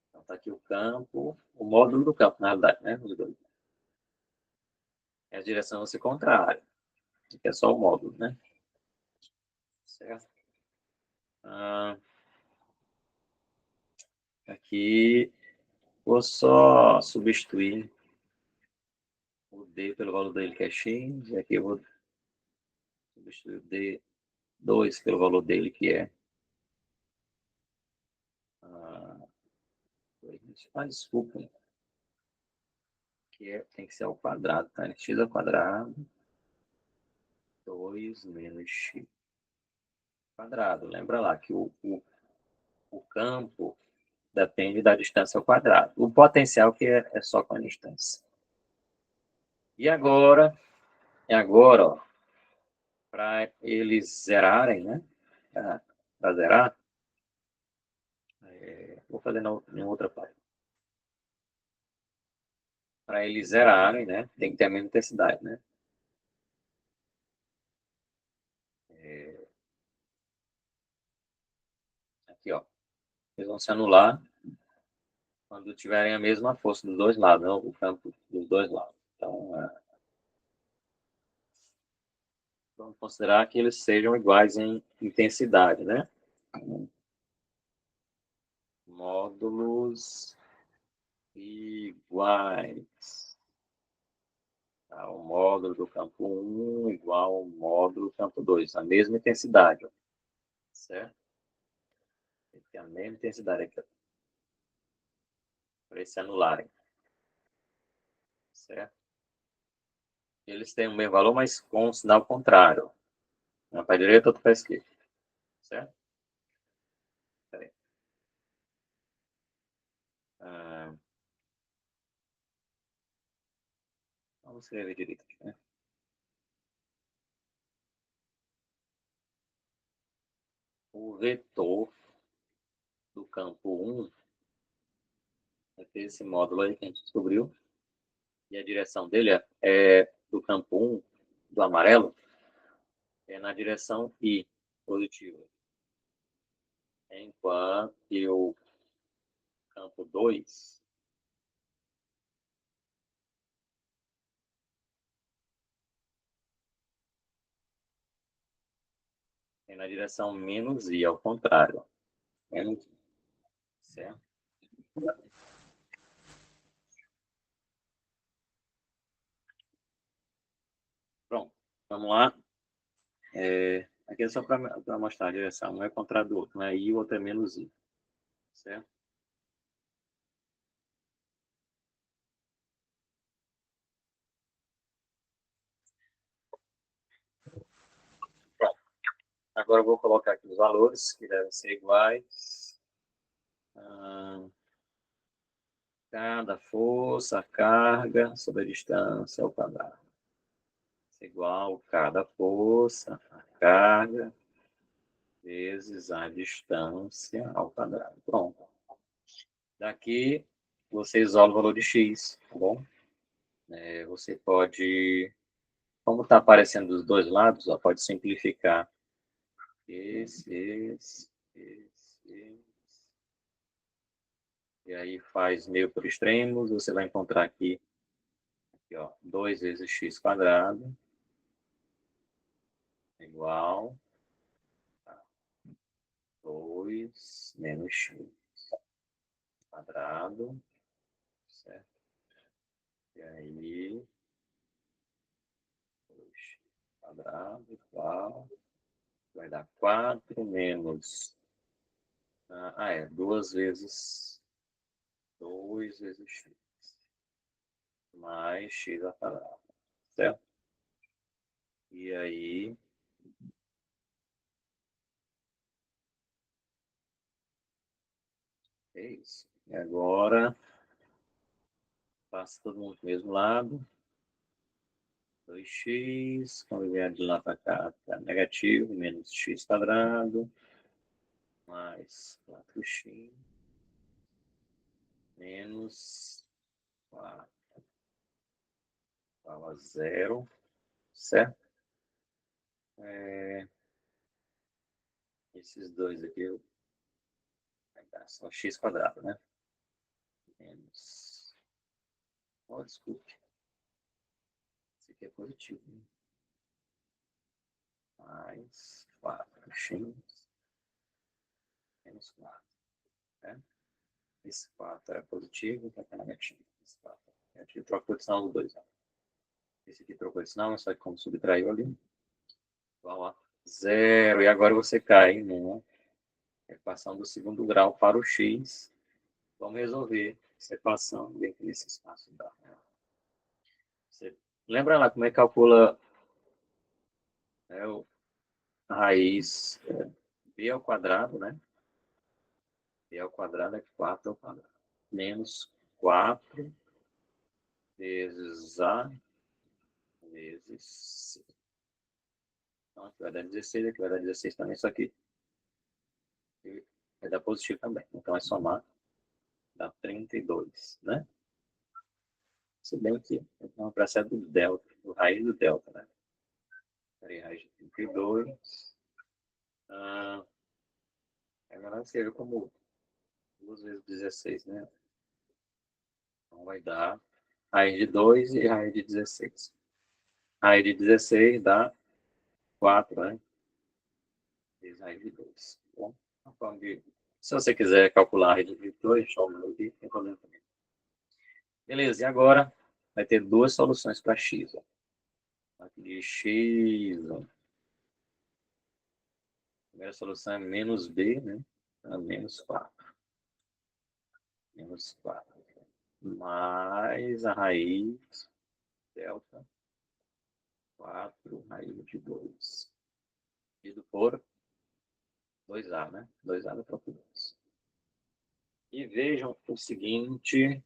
Então, está aqui o campo, o módulo do campo, na realidade, né? Os dois. E a direção vai ser contrária, que é só o módulo, né? Certo? Aqui, vou só substituir o D pelo valor dele, que é X, e aqui eu vou substituir o D2 pelo valor dele, que é... desculpa, tem que ser ao quadrado, tá? X ao quadrado, 2 menos X quadrado. Lembra lá que o campo depende da distância ao quadrado. O potencial que é só com a distância. E agora, ó, para eles zerarem, né? Para zerar, vou fazer em outra página. Para eles zerarem, né? Tem que ter a mesma intensidade, né? Aqui, ó. Eles vão se anular quando tiverem a mesma força dos dois lados, não? O campo dos dois lados. Então, vamos considerar que eles sejam iguais em intensidade, né? Módulos iguais. Tá, o módulo do campo 1 igual ao módulo do campo 2, a mesma intensidade, ó. Certo? Tem a mesma intensidade aqui, para eles se anularem. Certo? Eles têm o mesmo valor, mas com o sinal contrário. Um para a direita, outro para a esquerda. Certo? Vamos escrever direito aqui, né? O vetor do campo 1 vai ter esse módulo aí que a gente descobriu. E a direção dele é do campo 1, do amarelo, é na direção I, positiva. Enquanto que o campo 2 é na direção menos I, ao contrário. Menos I, certo? Pronto, vamos lá. Aqui é só para mostrar a direção. Um é contrário do outro, né? I, o outro é menos I, certo? Pronto. Agora eu vou colocar aqui os valores, que devem ser iguais. Cada força, a carga sobre a distância ao quadrado. igual cada força, a carga, vezes a distância ao quadrado. Pronto. Daqui, você isola o valor de x, tá bom? Você pode, como está aparecendo dos dois lados, ó, pode simplificar esse. E aí faz meio por extremos, você vai encontrar aqui, ó, 2 vezes x quadrado igual a 2 menos x quadrado, certo? E aí, 2x quadrado igual, vai dar 4 menos, 2 vezes 2 vezes x mais x ao quadrado, certo? E aí, é isso. E agora, passa todo mundo do mesmo lado. 2x, quando vier de lá para cá, tá negativo, menos x quadrado, mais 4x, menos 4, igual a 0, certo? Esses dois aqui vai dar só x quadrado, né? Menos, desculpe, esse aqui é positivo, né? Mais 4x, menos 4, né? Esse 4 é positivo, vai estar negativo. Esse 4 é negativo, troca a posição dos dois, ó. Esse aqui trocou de sinal, só que como subtraiu ali, igual a 0. E agora você cai numa equação do segundo grau para o x. Vamos resolver essa equação dentro desse espaço da. Você lembra lá como é que calcula, a raiz, b ao quadrado, né? B ao quadrado é 4 ao quadrado. Menos 4 vezes a vezes c. Então, aqui vai dar 16, aqui vai dar 16 também, isso aqui. E vai dar positivo também. Então, é somar, dá 32, né? Se bem que é uma praça do delta, do raiz do delta, né? Peraí, raiz de 32. Agora seria como 2 vezes 16, né? Então vai dar raiz de 2 e raiz de 16. Raiz de 16 dá 4, né? Vezes raiz de 2. Bom, se você quiser calcular a raiz de 2, só o número aqui, tem problema também. Beleza, e agora vai ter duas soluções para x. Ó. Aqui de x, ó. A primeira solução é menos b, né? Então, menos 4. Menos 4. Mais a raiz delta 4 raiz de 2. Dividido por 2a, né? 2a da própria 2. E vejam o seguinte.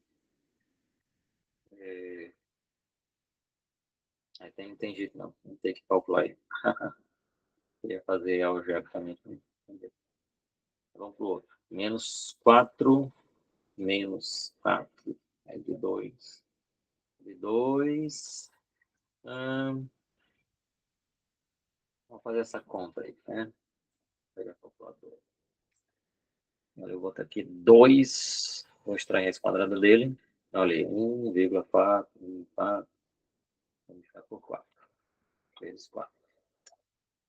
Tem jeito não. Não tem que calcular aí. Queria fazer algebricamente. Vamos para o outro. Menos 4 menos 4 é de 2. De 2. Vamos fazer essa conta aí, né? Vou pegar a calculadora. Eu boto aqui 2. Vou extrair esse quadrado dele. Olha aí, 1,4, 1,4. Vamos ficar por 4. Vezes 4.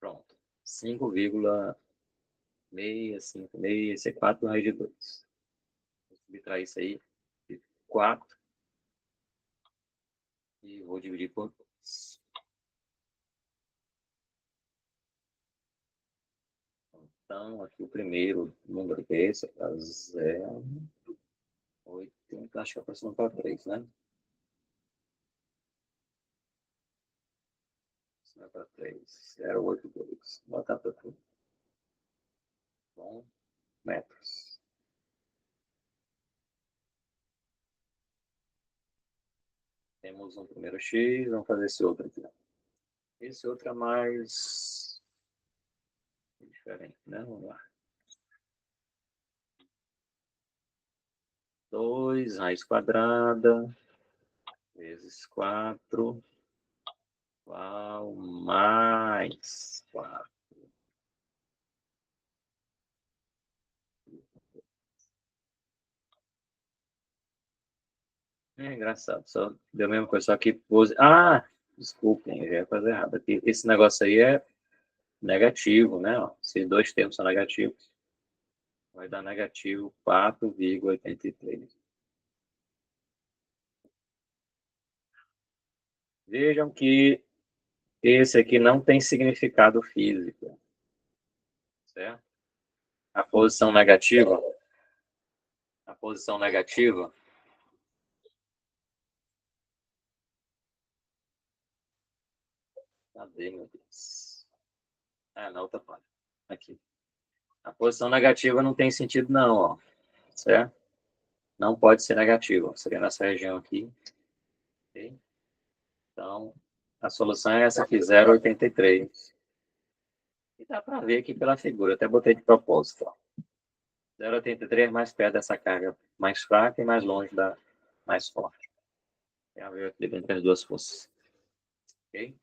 Pronto. 5,656. Esse é 4 raiz de 2. Vou subtrair isso aí de 4. E vou dividir por 2. Então, aqui o primeiro número que é esse, é 0,80, acho que é aproximado para 3, né? Isso é para 3, 0,82. Vou botar para tudo. Bom, metros. Temos um primeiro x, vamos fazer esse outro aqui. Esse outro é mais diferente, né? Vamos lá. 2 raiz quadrada vezes 4 igual mais 4. É engraçado, só deu a mesma coisa, só que pose. Ah, desculpem, eu ia fazer errado aqui. Esse negócio aí é negativo, né? Ó, se dois termos são negativos, vai dar negativo 4,83. Vejam que esse aqui não tem significado físico, certo? A posição negativa, a posição negativa, cadê, meu Deus? Ah, na outra parte. Aqui. A posição negativa não tem sentido não, ó, certo? Não pode ser negativa, seria nessa região aqui, ok? Então, a solução é essa aqui, 0,83. E dá para ver aqui pela figura, até botei de propósito, ó. 0,83 mais perto dessa carga mais fraca e mais longe da mais forte. Tem a ver o equilíbrio entre as duas forças. Ok?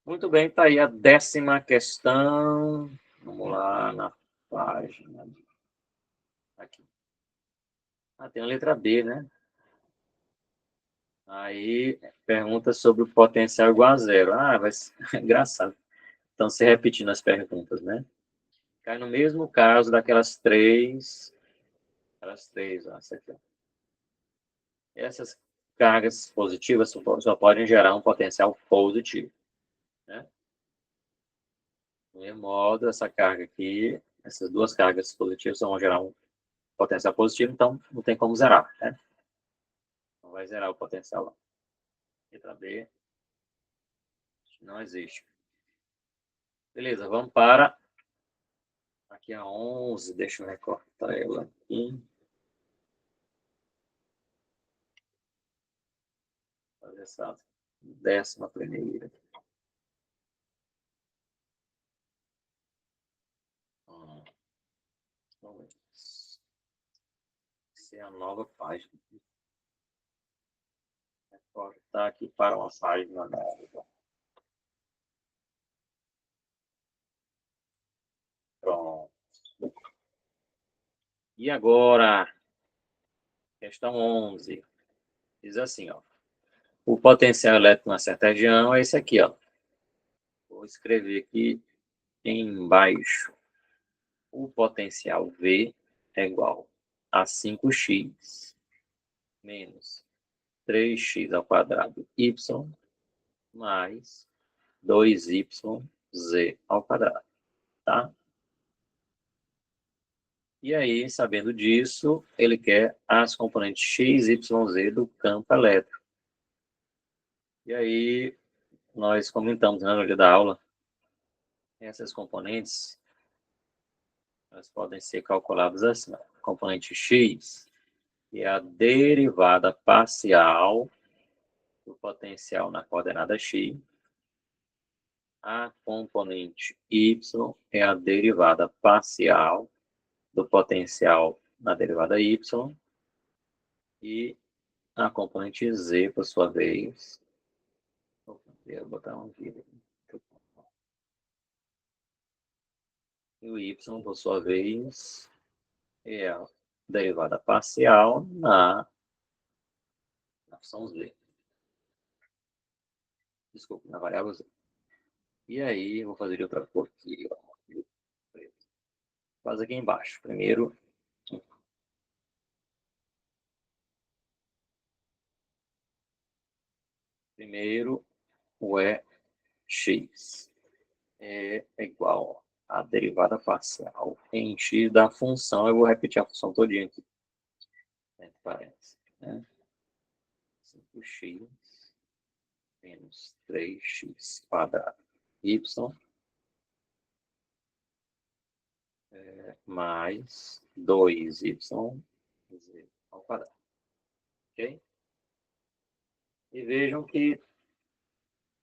Muito bem, está aí a 10ª questão. Vamos lá na página. Aqui. Ah, tem a letra B, né? Aí pergunta sobre o potencial igual a zero. Ah, vai ser engraçado. Então, se repetindo as perguntas, né? Cai no mesmo caso daquelas três. Aquelas três, ó, essa aqui, ó. Essas cargas positivas só podem gerar um potencial positivo, né? Do mesmo modo, essa carga aqui, essas duas cargas positivas vão gerar um potencial positivo, então não tem como zerar, né? Não vai zerar o potencial lá. Letra B não existe. Beleza, vamos para aqui a 11, deixa eu recortar ela aqui. Fazer essa 11ª. Vamos ser a nova página. Recortar aqui para uma página nova. Pronto. E agora, questão 11. Diz assim, ó. O potencial elétrico numa certa região é esse aqui, ó. Vou escrever aqui embaixo. O potencial V é igual a 5x menos 3x ao quadrado y mais 2yz ao quadrado, tá? E aí, sabendo disso, ele quer as componentes x, y, z do campo elétrico. E aí, nós comentamos, né, no dia da aula, essas componentes elas podem ser calculadas assim. A componente x é a derivada parcial do potencial na coordenada x. A componente y é a derivada parcial do potencial na derivada y. E a componente z, por sua vez, vou botar um aqui. E o y, por sua vez, é a derivada parcial na função z. Desculpa, na variável z. E aí, vou fazer de outra cor aqui. Ó. Faz aqui embaixo. Primeiro o x é igual a derivada parcial em x da função. Eu vou repetir a função todinha aqui. Parece, né? 5x menos 3x quadrado y mais 2y z ao quadrado. Ok? E vejam que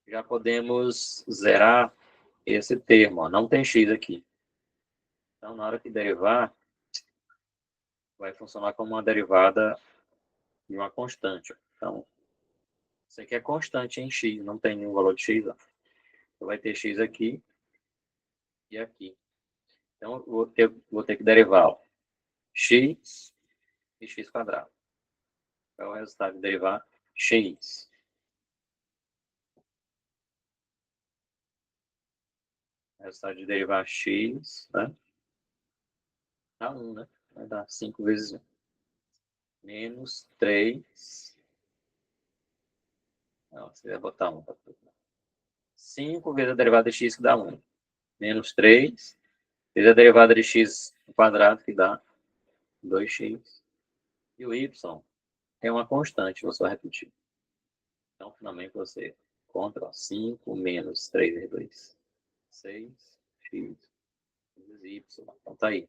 já podemos zerar esse termo. Ó. Não tem x aqui. Então, na hora que derivar, vai funcionar como uma derivada de uma constante. Ó. Então, isso aqui é constante em x, não tem nenhum valor de x. Ó. Então, vai ter x aqui e aqui. Então, eu vou ter que derivar ó, x e x quadrado. Qual é o resultado de derivar x? O resultado de derivar x, né? Dá 1, né? Vai dar 5 vezes 1. Menos 3. Não, você vai botar 1. 5 vezes a derivada de x que dá 1. Menos 3 vezes a derivada de x ao quadrado que dá 2x. E o y é uma constante, vou só repetir. Então, finalmente, você encontra 5 menos 3 vezes 2. 6x vezes y. Então, tá aí.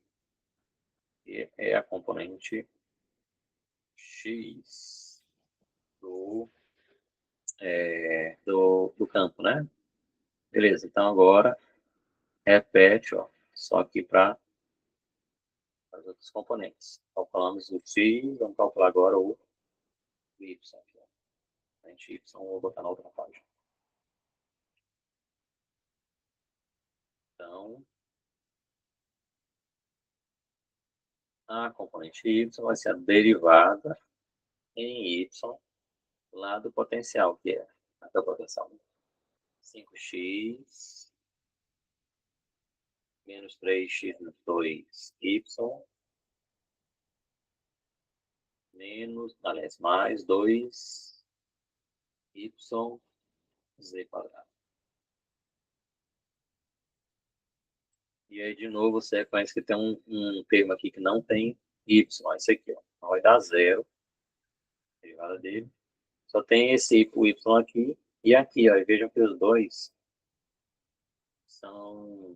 E é a componente x do campo, né? Beleza, então agora repete, ó, só aqui para os outros componentes. Calculamos o x, vamos calcular agora o y. Aqui, ó. Y, vou botar na outra página. Então, a componente y vai ser a derivada em y lá do potencial, que é aqui é o potencial. 5x menos 3x menos 2y menos, aliás, mais 2y z quadrado. E aí, de novo, você reconhece que tem um termo aqui que não tem y. Esse aqui, ó. Então, vai dar zero. A derivada dele. Só tem esse o y aqui e aqui, ó. E vejam que os dois são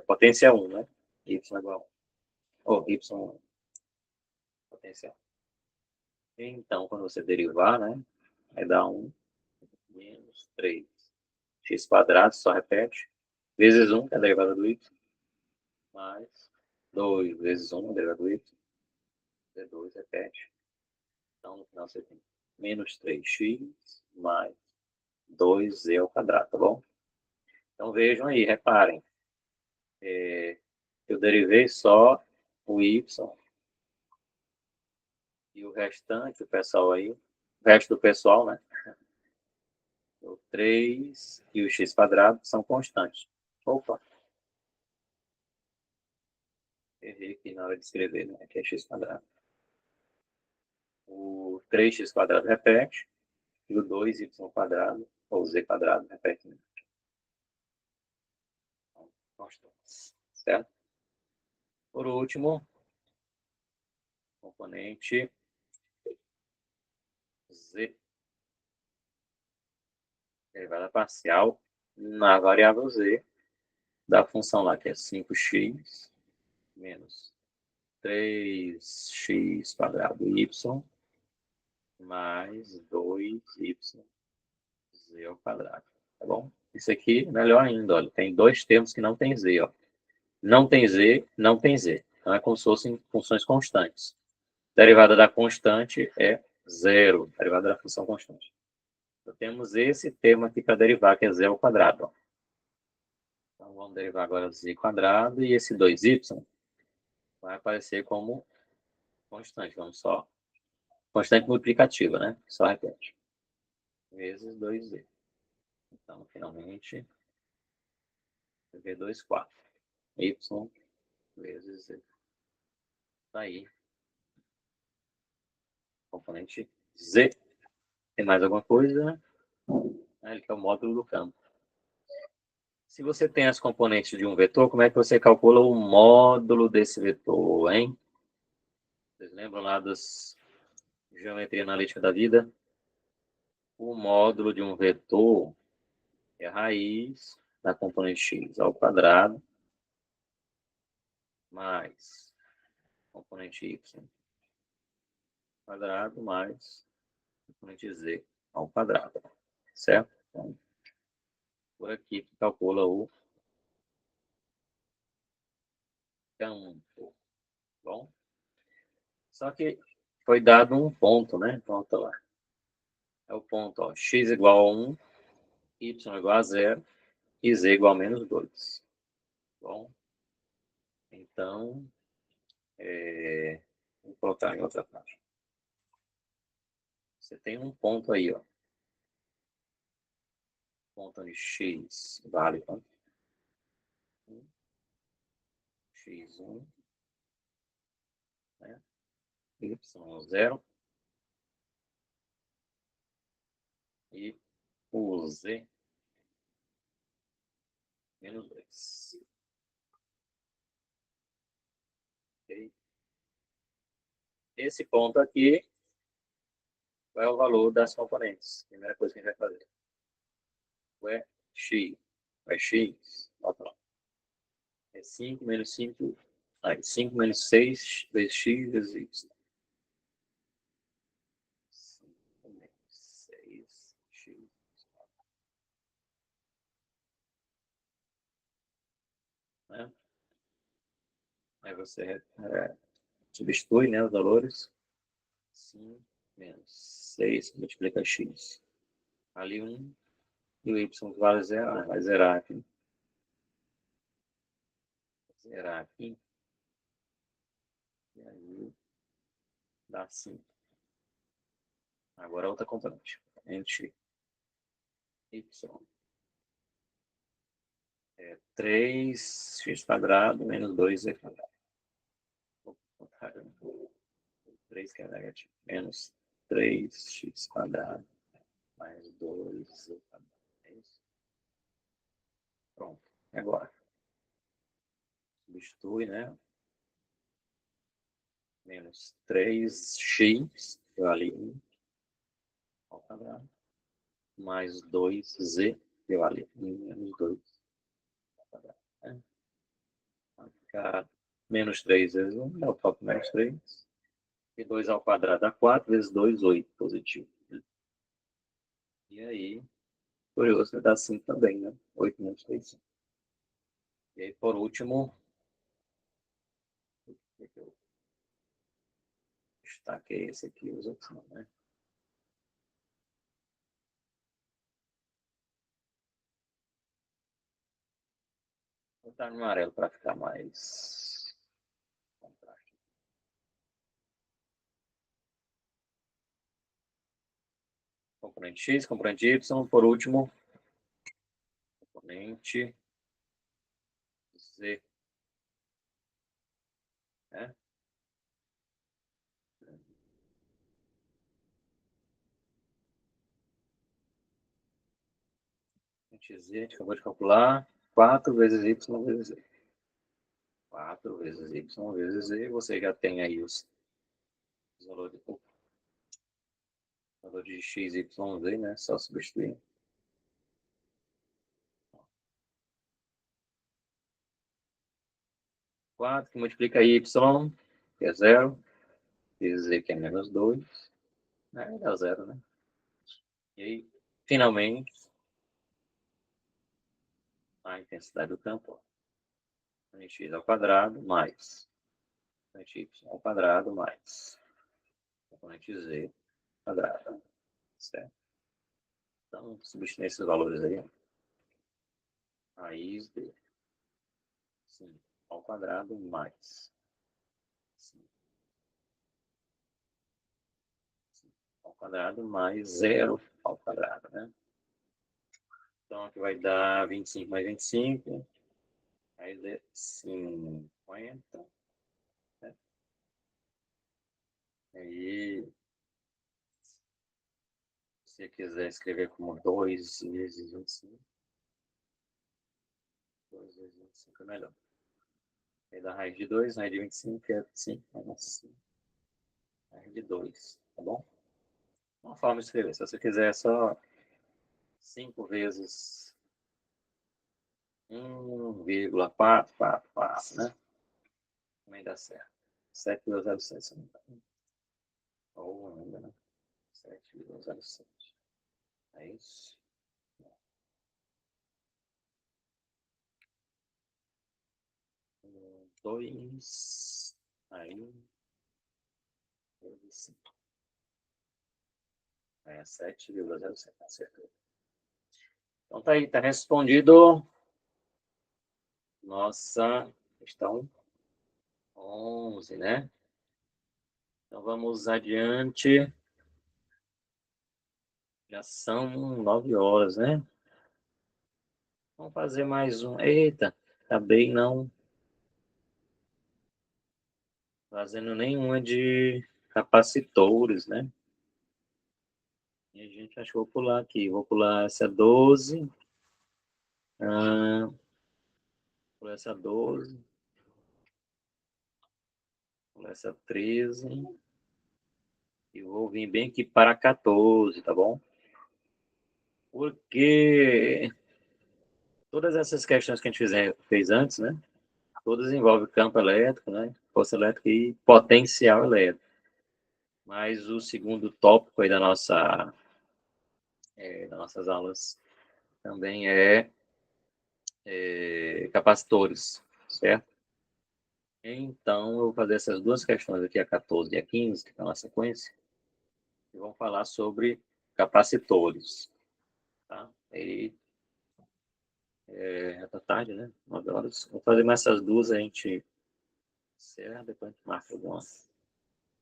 potência 1, né? Y igual a 1. Ou y potência 1. Então, quando você derivar, né? Vai dar 1 menos 3. X quadrado, só repete. Vezes 1, que é a derivada do y. Mais 2 vezes 1, a derivada do y. Z2, repete. Então, no final você tem menos 3x mais 2z ao quadrado, tá bom? Então, vejam aí, reparem. Eu derivei só o y e o restante, o pessoal aí, o resto do pessoal, né? O 3 e o x quadrado são constantes. Opa! Errei aqui na hora de escrever, né? Aqui é x quadrado. O 3x quadrado repete e o 2y quadrado, ou z quadrado, repete. Né? Então, constantes, certo? Por último, componente z, derivada parcial na variável z da função lá que é 5x menos 3x quadrado y mais 2y z ao quadrado, tá bom? Isso aqui, melhor ainda, olha, tem dois termos que não tem z, ó. Não tem z, não tem z. Então é como se fossem funções constantes. Derivada da constante é zero, derivada da função constante. Então, temos esse termo aqui para derivar, que é z ao quadrado. Ó. Então, vamos derivar agora z quadrado e esse 2y vai aparecer como constante. Vamos só. Constante multiplicativa, né? Só repete. Vezes 2z. Então, finalmente, v2, 4. Y vezes z. Tá aí. Componente z. Tem mais alguma coisa? Ele que é o módulo do campo. Se você tem as componentes de um vetor, como é que você calcula o módulo desse vetor, hein? Vocês lembram lá das geometria analítica da vida? O módulo de um vetor é a raiz da componente x ao quadrado mais componente y quadrado mais componente z ao quadrado, certo? Então, por aqui que calcula o campo. Bom, só que foi dado um ponto, né? Volta lá. É o ponto, ó, x igual a 1, y igual a 0 e z igual a menos 2. Bom, então, vou colocar em outra página. Você tem um ponto aí, ó. Ponto de x vale quanto? X1, né? Y0 e o z menos 2. Okay? Esse ponto aqui é o valor das componentes. Primeira coisa que a gente vai fazer. É x. É x. Volta lá. É 5 menos 5. Aí, 5 menos 6 vezes x vezes y. 5 menos 6 x. Né? Aí você substitui, né, os valores. 5 menos 6 multiplica x. Ali 1 e o y vale 0. Vai zerar aqui. Zerar aqui. E aí dá 5. Agora outra componente. Entre y é 3x² menos 2z². Vou botar 3 que é negativo. Menos 3x² mais 2z². É isso? Pronto. Agora, substitui, né? Menos 3x, que vale 1 ao quadrado, mais 2z, que vale 1 menos 2 ao quadrado. Né? Vai ficar menos 3 vezes 1, dá o próprio menos 3. E 2 ao quadrado dá 4 vezes 2, 8, positivo. E aí, curioso, vai dar 5 também, né? 8 menos 3, 5. E aí, por último, eu destaquei esse aqui, os outros não, né? Vou botar no amarelo para ficar mais contraste. Componente X, componente Y, por último, componente Z. Né? Componente Z, a gente acabou de calcular. 4 vezes Y vezes Z. 4 vezes Y vezes Z. Você já tem aí os valores valor de X, Y, Z, né? Só substituir. 4 que multiplica Y, que é 0, vezes Z, que é menos 2, né? Dá 0, né? E aí, finalmente, a intensidade do campo, x ao quadrado mais y ao quadrado mais componente z ao quadrado, certo? Então, substituir esses valores aí, raiz de 5 ao quadrado mais 5 ao quadrado mais 0 ao quadrado, né? Então, aqui vai dar 25 mais 25, raiz de 50, né? Aí, se você quiser escrever como 2 vezes 25, 2 vezes 25 é melhor. Aí dá raiz de 2, raiz de 25, que é 5 menos 5. Raiz de 2, tá bom? Uma forma de escrever. Se você quiser só 5 vezes 1,444, né? Também dá certo. 7,07. Ou ainda, né? 7,07. É isso. 2, aí, 7,07, acertou. Então tá aí, tá respondido nossa questão 11, né? Então vamos adiante. Já são 9 horas, né? Vamos fazer mais um. Eita, acabei não fazendo nenhuma de capacitores, né? E a gente acho que vou pular aqui. Vou pular essa 12. Pular essa 12. Pular essa 13. E vou vir bem aqui para 14, tá bom? Porque todas essas questões que a gente fez antes, né? Todas envolvem campo elétrico, né? Força elétrica e potencial elétrico. Mas o segundo tópico aí das nossas aulas também é capacitores, certo? Então, eu vou fazer essas duas questões aqui, a 14 e a 15, que estão na sequência, e vamos falar sobre capacitores. Tá? E já tá tarde, né? 9 horas. Vou fazer mais essas duas, a gente encerra, depois a gente marca alguma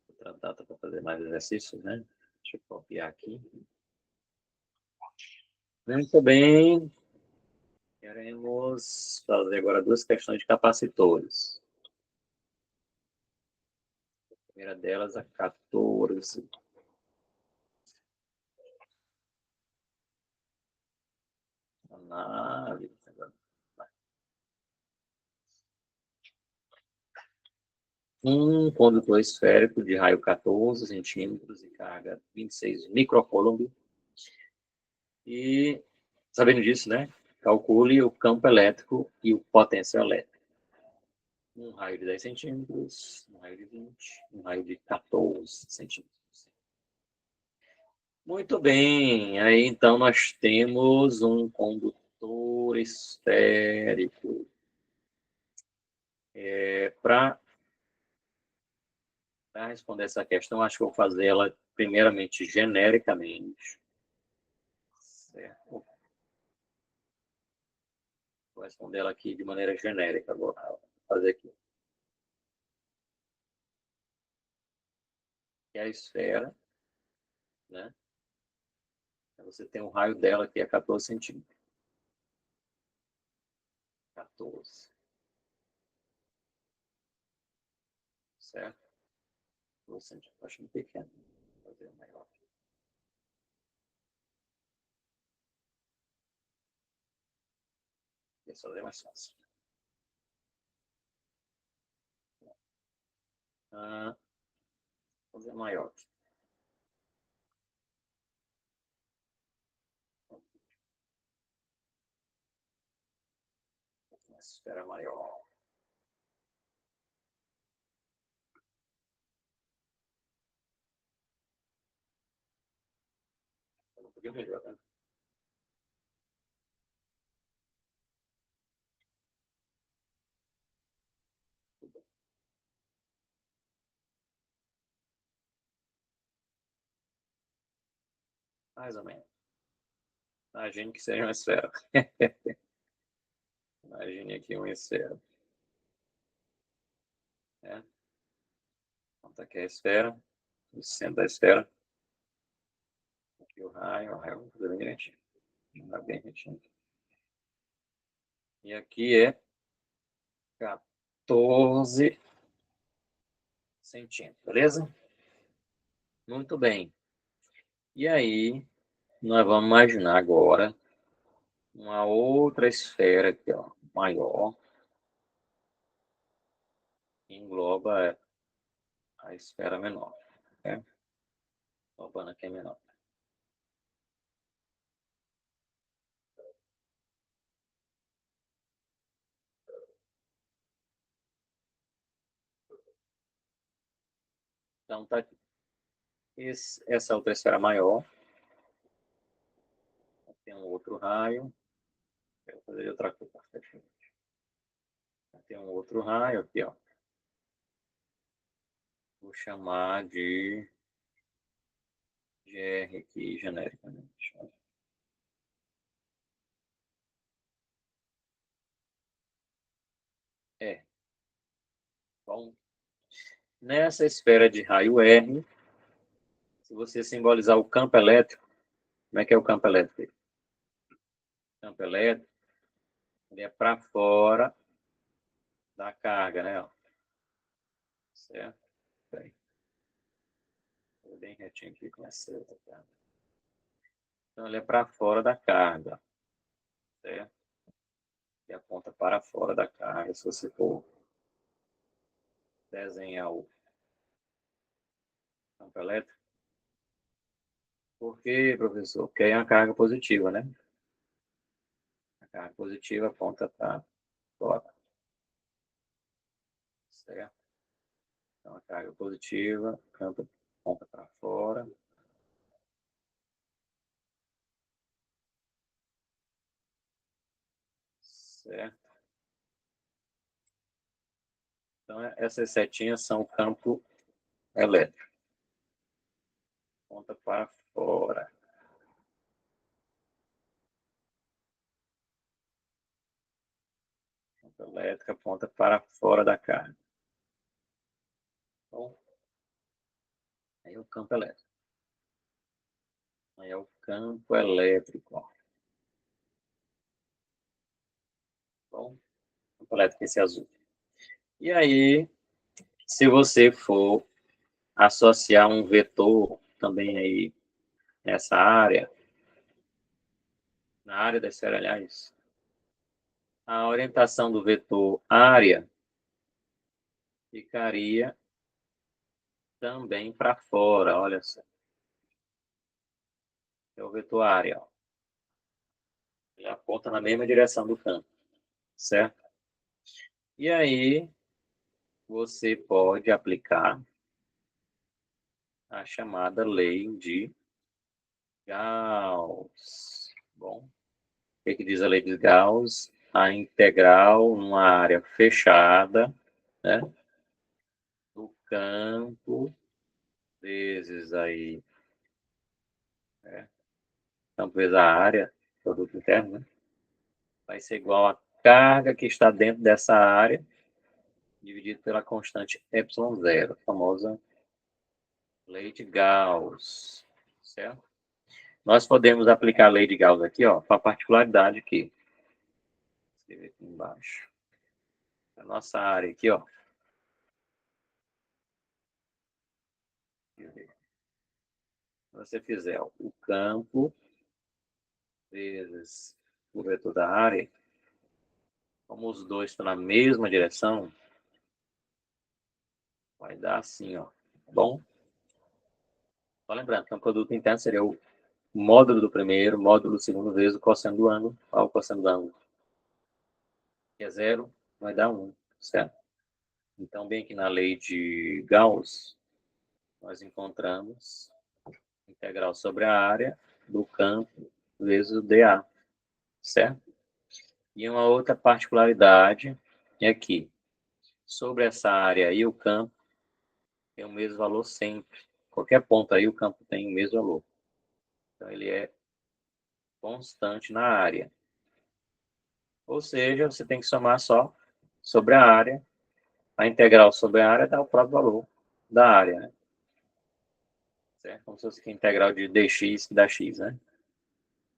outra data para fazer mais exercícios, né? Deixa eu copiar aqui. Muito bem. Queremos fazer agora duas questões de capacitores. A primeira delas, a 14. Análise. Um condutor esférico de raio 14 centímetros e carga 26 microcoulomb. E, sabendo disso, né? Calcule o campo elétrico e o potencial elétrico. Um raio de 10 centímetros, um raio de 20, um raio de 14 centímetros. Muito bem, aí então nós temos um condutor esférico. Para responder essa questão, acho que vou fazer ela primeiramente genericamente. Certo? Vou responder ela aqui de maneira genérica agora. Vou fazer aqui. Que é a esfera, né? Você tem um raio dela que é 14 centímetros. 14. Certo? 14 centímetros. Acho muito pequeno. Vou fazer maior. Esse é mais fácil. Vou fazer maior. Uma esfera maior. Um pouquinho melhor, né? Mais ou menos. Imagine que seja uma esfera. Imagine aqui uma esfera. Né? Então, tá aqui a esfera. No centro da esfera. Aqui o raio bem direitinho. Bem retinho. E aqui é 14 centímetros, beleza? Muito bem. E aí, nós vamos imaginar agora uma outra esfera aqui, ó, maior, que engloba a esfera menor. Né? Englobando aqui a menor. Então, tá aqui. Essa outra esfera maior. Tem um outro raio. Quero fazer outra coisa. Tem um outro raio aqui, ó. Vou chamar de GR aqui, genericamente. É. Bom, nessa esfera de raio R, se você simbolizar o campo elétrico, como é que é o campo elétrico? O campo elétrico, ele é para fora da carga, né? Ó. Certo? Bem, bem retinho aqui com essa carga. Então, ele é para fora da carga, certo? E aponta para fora da carga, se você for desenhar o campo elétrico. Por quê, professor? Porque é uma carga positiva, né? A carga positiva aponta para fora, certo? Então, a carga positiva, campo aponta para fora. Certo? Então, essas setinhas são o campo elétrico. Aponta para fora. Campo elétrico aponta para fora da carga. Bom, aí é o campo elétrico. Aí é o campo elétrico. Ó. Bom, campo elétrico esse azul. E aí, se você for associar um vetor também aí nessa área, na área da esfera, aliás, a orientação do vetor área ficaria também para fora, olha só. É o vetor área, ó. Ele aponta na mesma direção do campo, certo? E aí, você pode aplicar a chamada lei de Gauss. Bom, o que diz a lei de Gauss? A integral numa área fechada, né, do campo, vezes aí, né, campo vezes a área, produto interno, né, vai ser igual à carga que está dentro dessa área, dividido pela constante ε0, a famosa lei de Gauss, certo? Nós podemos aplicar a lei de Gauss aqui, ó, com a particularidade que, escrever aqui embaixo, a nossa área aqui, ó, se você fizer ó, o campo vezes o vetor da área, como os dois estão na mesma direção, vai dar assim, ó, tá bom? Só lembrando que o produto interno seria o módulo do primeiro, módulo do segundo vezes o cosseno do ângulo, ao cosseno do ângulo, que é zero, vai dar 1, certo? Então, bem que na lei de Gauss, nós encontramos integral sobre a área do campo vezes o dA, certo? E uma outra particularidade é que sobre essa área aí o campo tem o mesmo valor sempre. Qualquer ponto aí o campo tem o mesmo valor. Então ele é constante na área. Ou seja, você tem que somar só sobre a área. A integral sobre a área dá o próprio valor da área, né? Certo? Como se fosse a integral de dx que dá x, né?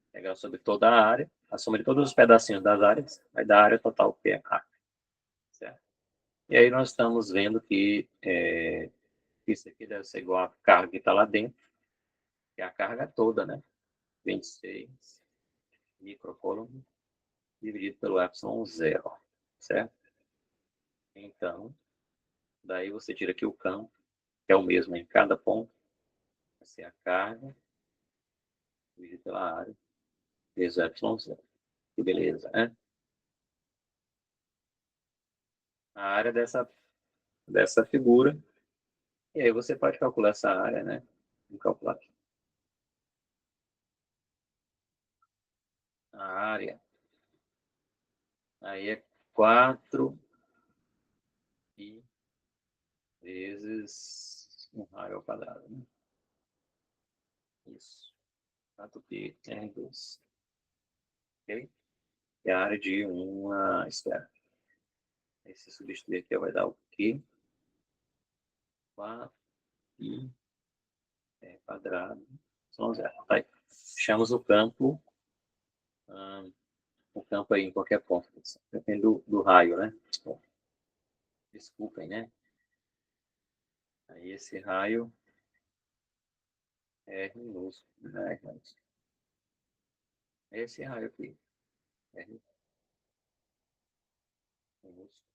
Integral sobre toda a área, a soma de todos os pedacinhos das áreas, vai dar a área total, que é A. Certo? E aí nós estamos vendo que isso aqui deve ser igual à carga que está lá dentro, que é a carga toda, né? 26 microcoulomb dividido pelo ε0, certo? Então, daí você tira aqui o campo, que é o mesmo em cada ponto, vai ser a carga dividido pela área, vezes ε0. Que beleza, né? A área dessa figura. E aí você pode calcular essa área, né? Vamos calcular aqui. A área. Aí é 4 π vezes um raio ao quadrado, né? Isso. 4π R2. Ok? É a área de uma esfera. Aí se substituir aqui, vai dar o quê? 4π R quadrado. São zero. Tá aí. Fechamos o campo aí em qualquer ponto. Depende do raio, né? Bom, desculpem, né? Aí esse raio é R minúsculo, né? Esse raio aqui, R minúsculo,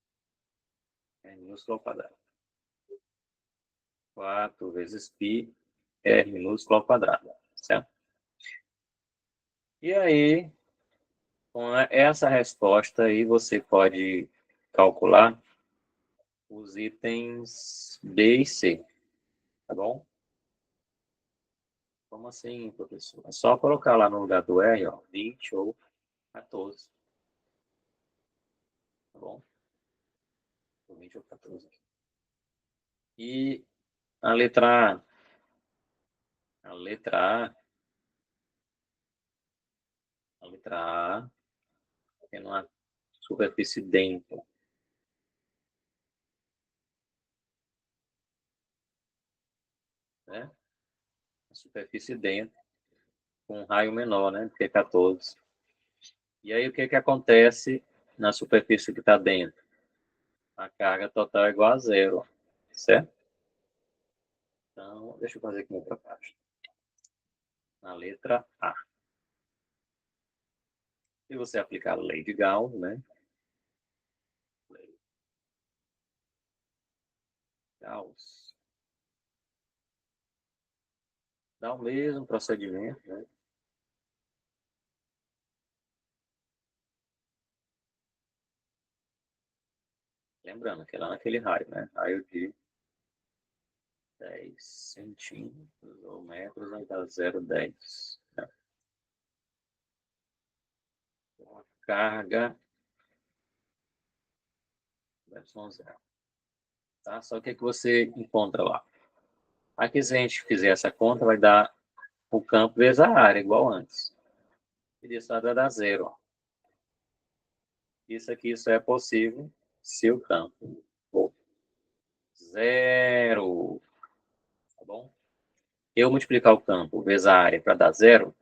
R minúsculo ao quadrado. 4 vezes π, R minúsculo ao quadrado, certo? E aí, com essa resposta aí, você pode calcular os itens B e C, tá bom? Como assim, professor? É só colocar lá no lugar do R, ó, 20 ou 14, tá bom? 20 ou 14. E a letra A, a letra A, a letra A, é uma superfície dentro, né? A superfície dentro, com um raio menor, né? Que é 14. E aí, o que que acontece na superfície que está dentro? A carga total é igual a zero, certo? Então, deixa eu fazer aqui outra página. Na letra A. Se você aplicar a lei de Gauss, né? Lei de Gauss. Dá o mesmo procedimento, né? Lembrando que é lá naquele raio, né? Raio de 10 centímetros ou metros, vai dar 0,10. Né? Então, a carga Y zero. Tá? Só que você encontra lá. Aqui, se a gente fizer essa conta, vai dar o campo vezes a área, igual antes. E isso vai dar zero. Ó. Isso aqui só é possível se o campo for zero. Tá bom? Eu multiplicar o campo vezes a área para dar zero,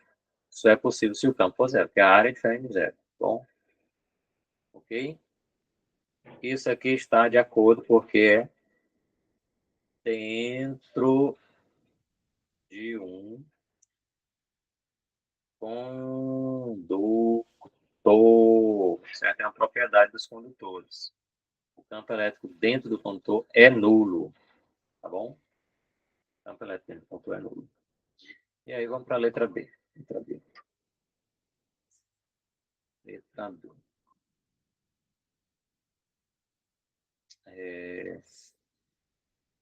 só é possível se o campo for zero, porque a área é diferente de zero. Tá bom? Ok? Isso aqui está de acordo porque é dentro de um condutor. Certo? É uma propriedade dos condutores. O campo elétrico dentro do condutor é nulo. Tá bom? O campo elétrico dentro do condutor é nulo. E aí vamos para a letra B. Letra B. Letra B.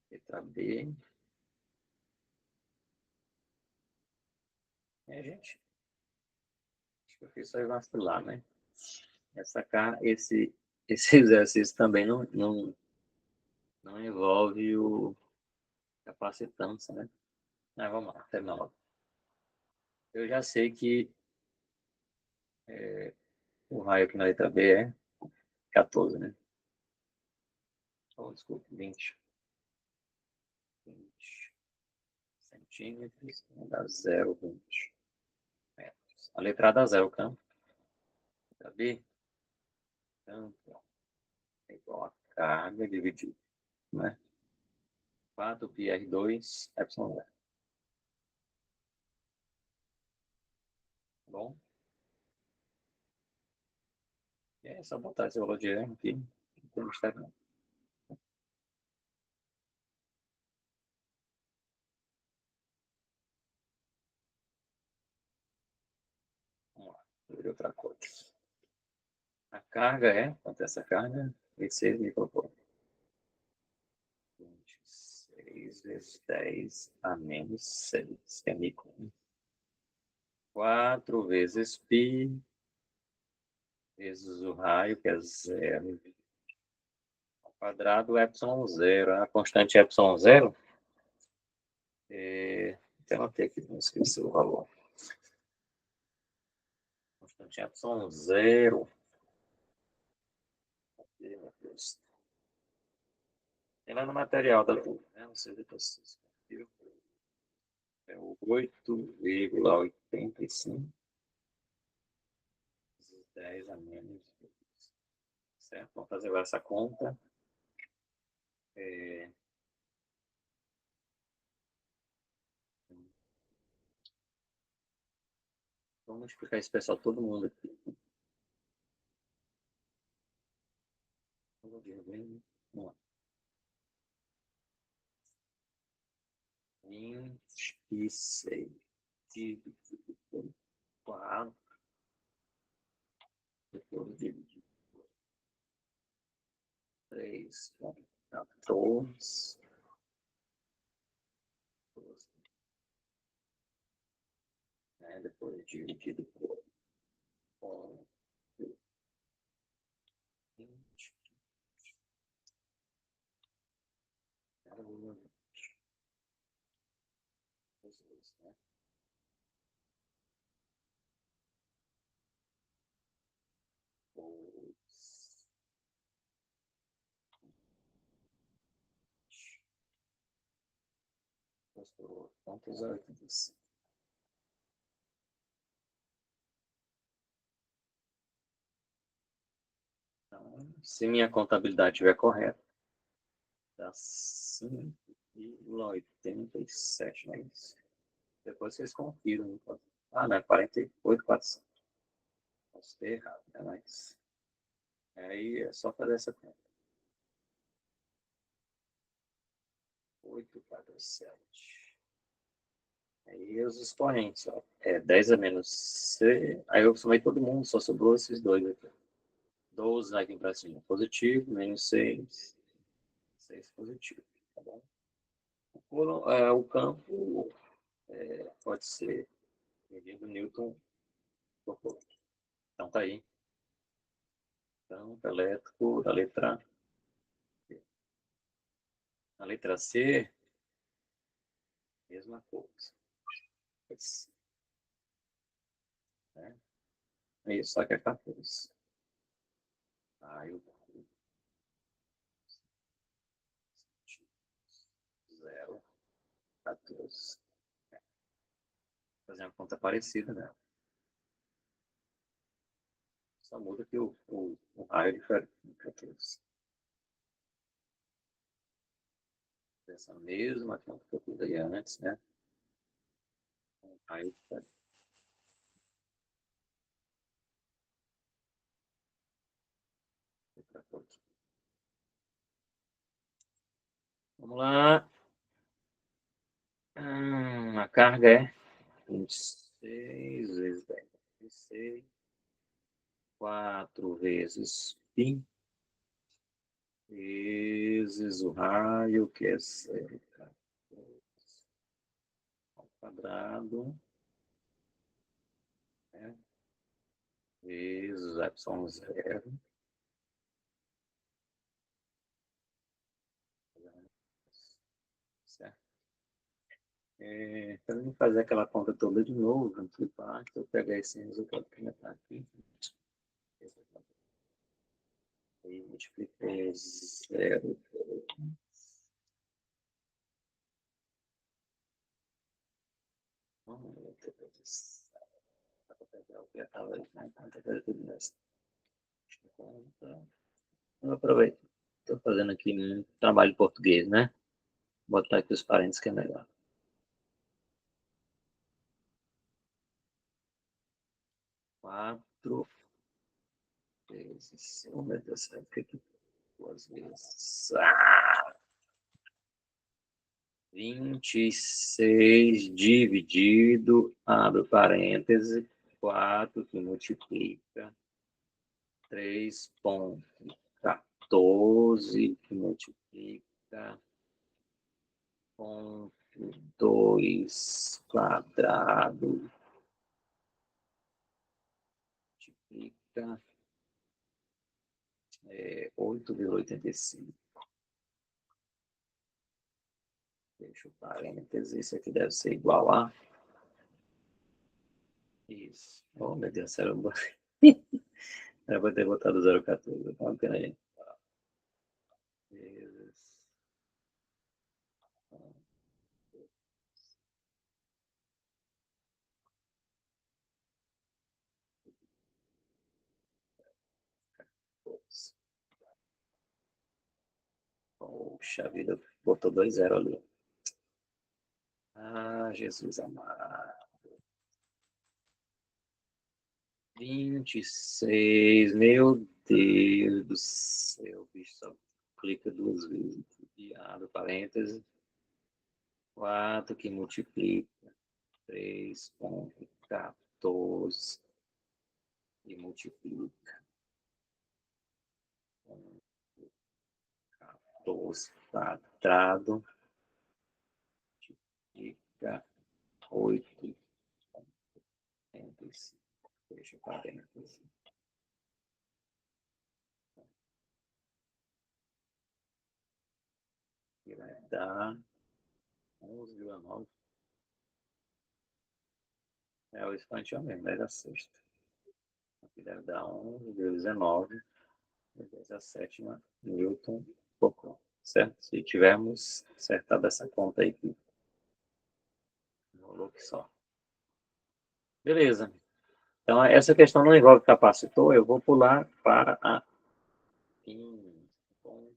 Letra B. Gente, acho que eu fiz só vacilar, né? Esse exercício também não envolve o capacitância, né? Mas vamos lá, terminar logo. Eu já sei que o raio aqui na letra B é 14, né? Oh, desculpa, 20 centímetros, dá 0,20 metros. A letra A dá zero, campo. Letra B, campo é igual a carga dividido, né? 4πr2, epsilon zero. Tá bom? E é só botar esse valor de R aqui. Não tem mistério, não. Vamos lá, vou ver outra coisa. A carga é, quanto é essa carga? 26 microvolts. 26 vezes 10 a menos 6, que é micro. 4 vezes π, vezes o raio, que é 0 ao quadrado ε0. A constante ε0, até anotei aqui, não esqueci o valor. Constante ε0. Meu Deus. Tem lá no material da PUC, né? Não sei se vocês viram. É o 8,85. 10 a menos. Certo? Vamos fazer agora essa conta. Vamos explicar isso, pessoal, todo mundo aqui. Vamos lá. 26 dividido por 4, depois dividido por 3, 14, 12, né? Depois dividido por 20, né? Quantos 85? Então, se minha contabilidade estiver correta, dá 5,87, não é isso? Depois vocês confiram. Ah, não, é 48,400. Posso ter errado, né? Mas aí é só fazer essa conta. 8,47. Aí os expoentes, ó. 10 a menos C. Aí eu somei todo mundo, só sobrou esses dois aqui. 12 aqui para cima, positivo, menos 6. 6 positivo, tá bom? O campo pode ser medido Newton por volta. Então tá aí. Campo elétrico da letra C. Na letra C, mesma coisa. Né? É isso, só que é 14. Aí eu 0, 14. Fazer uma conta parecida, né? Só muda que o raio é diferente. 14. Essa mesma conta que eu fiz aí antes, né? O raio diferente. Vamos lá. A carga é 26 vezes 10. 26. 4 vezes π vezes o raio, que é 0 ao quadrado, né? Vezes ε0. Certo? Para não fazer aquela conta toda de novo, amplifar, eu pegar esse resultado que já está aqui. Aí multipliquei 0. Vamos pegar o que estava aí na conta, tudo nessa conta. Eu aproveito. Estou fazendo aqui um trabalho em português, né? Vou botar aqui os parênteses que é melhor. 4 vezes. Oh, meu Deus, o que que 2 vezes? 26 dividido, abre parêntese, 4 que multiplica 3,14 que multiplica ponto 2 quadrado multiplica 8,85. Deixa o parênteses, isso aqui deve ser igual a... Isso. Oh, meu Deus, era eu vou ter botado 0,14. Então, peraí. Vezes... Poxa vida, botou 2 0 ali. Ah, Jesus amado. 26. Meu Deus do céu, bicho. Só clica 2 vezes. E abre parênteses. 4 que multiplica 3,14 e multiplica 14 quadrado multiplica 8,45. Deixa parênteses. E vai dar 11,9. É o expansion mesmo, 10 a sexta. Aqui deve dar 11,19. 10 a sétima, Newton, pouco. Certo? Se tivermos acertado essa conta aí, que rolou que só. Beleza. Então, essa questão não envolve capacitor, eu vou pular para a 15. Bom,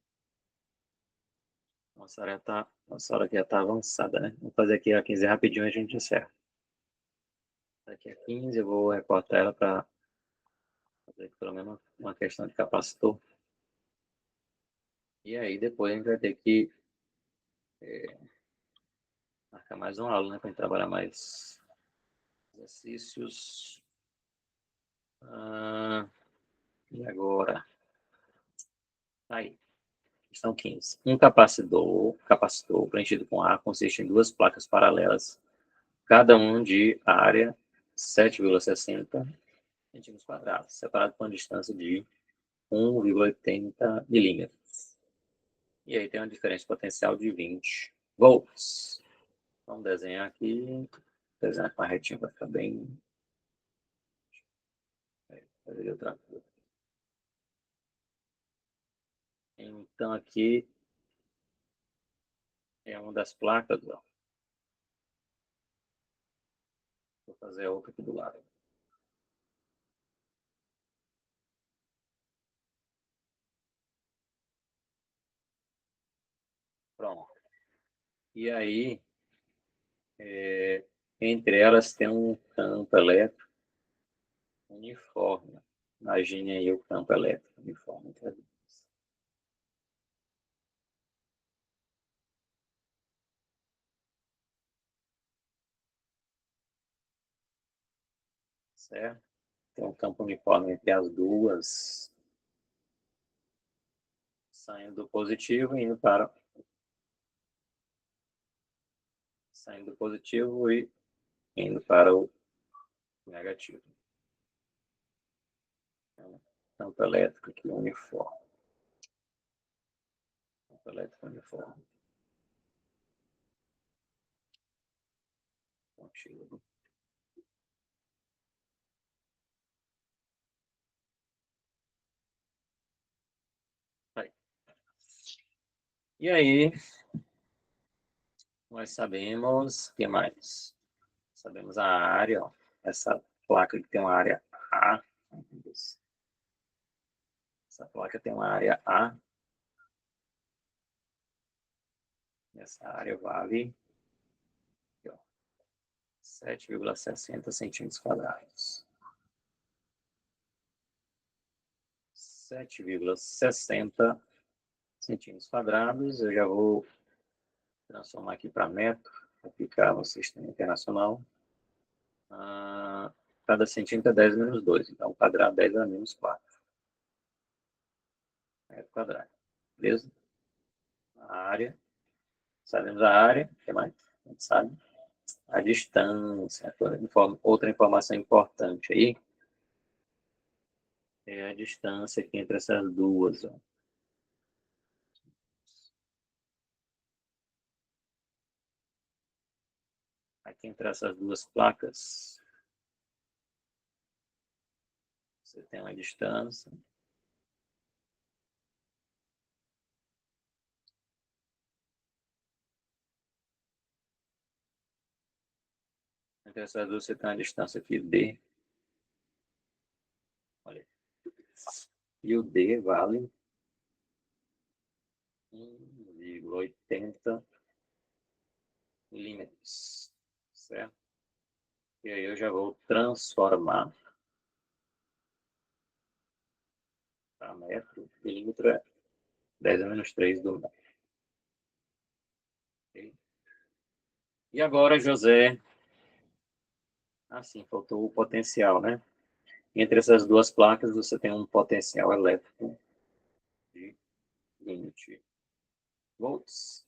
nossa hora aqui já está avançada, né? Vamos fazer aqui a 15 rapidinho e a gente encerra. Aqui a 15, eu vou recortar ela para fazer pelo menos uma questão de capacitor. E aí depois a gente vai ter que marcar mais uma aula, né? Para a gente trabalhar mais exercícios. E agora? Aí. Questão 15. Um capacitor preenchido com ar consiste em duas placas paralelas, cada um de área 7,60 centímetros quadrados, separado por uma distância de 1,80 milímetros. E aí tem uma diferença potencial de 20 volts. Vamos desenhar aqui. Desenhar com a retinha para ficar bem... fazer outra coisa. Então aqui é uma das placas. Ó. Vou fazer a outra aqui do lado. Pronto. E aí, entre elas tem um campo elétrico uniforme. Imagine aí o campo elétrico uniforme. Certo? Tem um campo uniforme entre as duas, saindo do positivo e indo para... saindo do positivo e indo para o negativo. Então, campo elétrico aqui uniforme. Campo elétrico uniforme. Contigo. Aí. E aí, nós sabemos o que mais? Sabemos a área, ó. Essa placa que tem uma área A. Essa placa tem uma área A. Essa área vale 7,60 centímetros quadrados. 7,60 centímetros quadrados. Eu já vou transformar aqui para metro, para ficar no sistema internacional. Cada centímetro é 10 menos 2, então quadrado 10 a menos 4. Metro quadrado. Beleza? A área. Sabemos a área. O que mais? A gente sabe. A distância. Outra informação importante aí é a distância aqui entre essas duas. Ó. Aqui entre essas duas placas, você tem uma distância. Entre essas duas, você tem uma distância aqui, D. Olha. E o D vale 1,80 milímetros, certo? E aí eu já vou transformar para metro. Milímetro é 10 a menos 3 do metro. Okay? E agora, José, assim, faltou o potencial, né? Entre essas duas placas, você tem um potencial elétrico de 20 volts.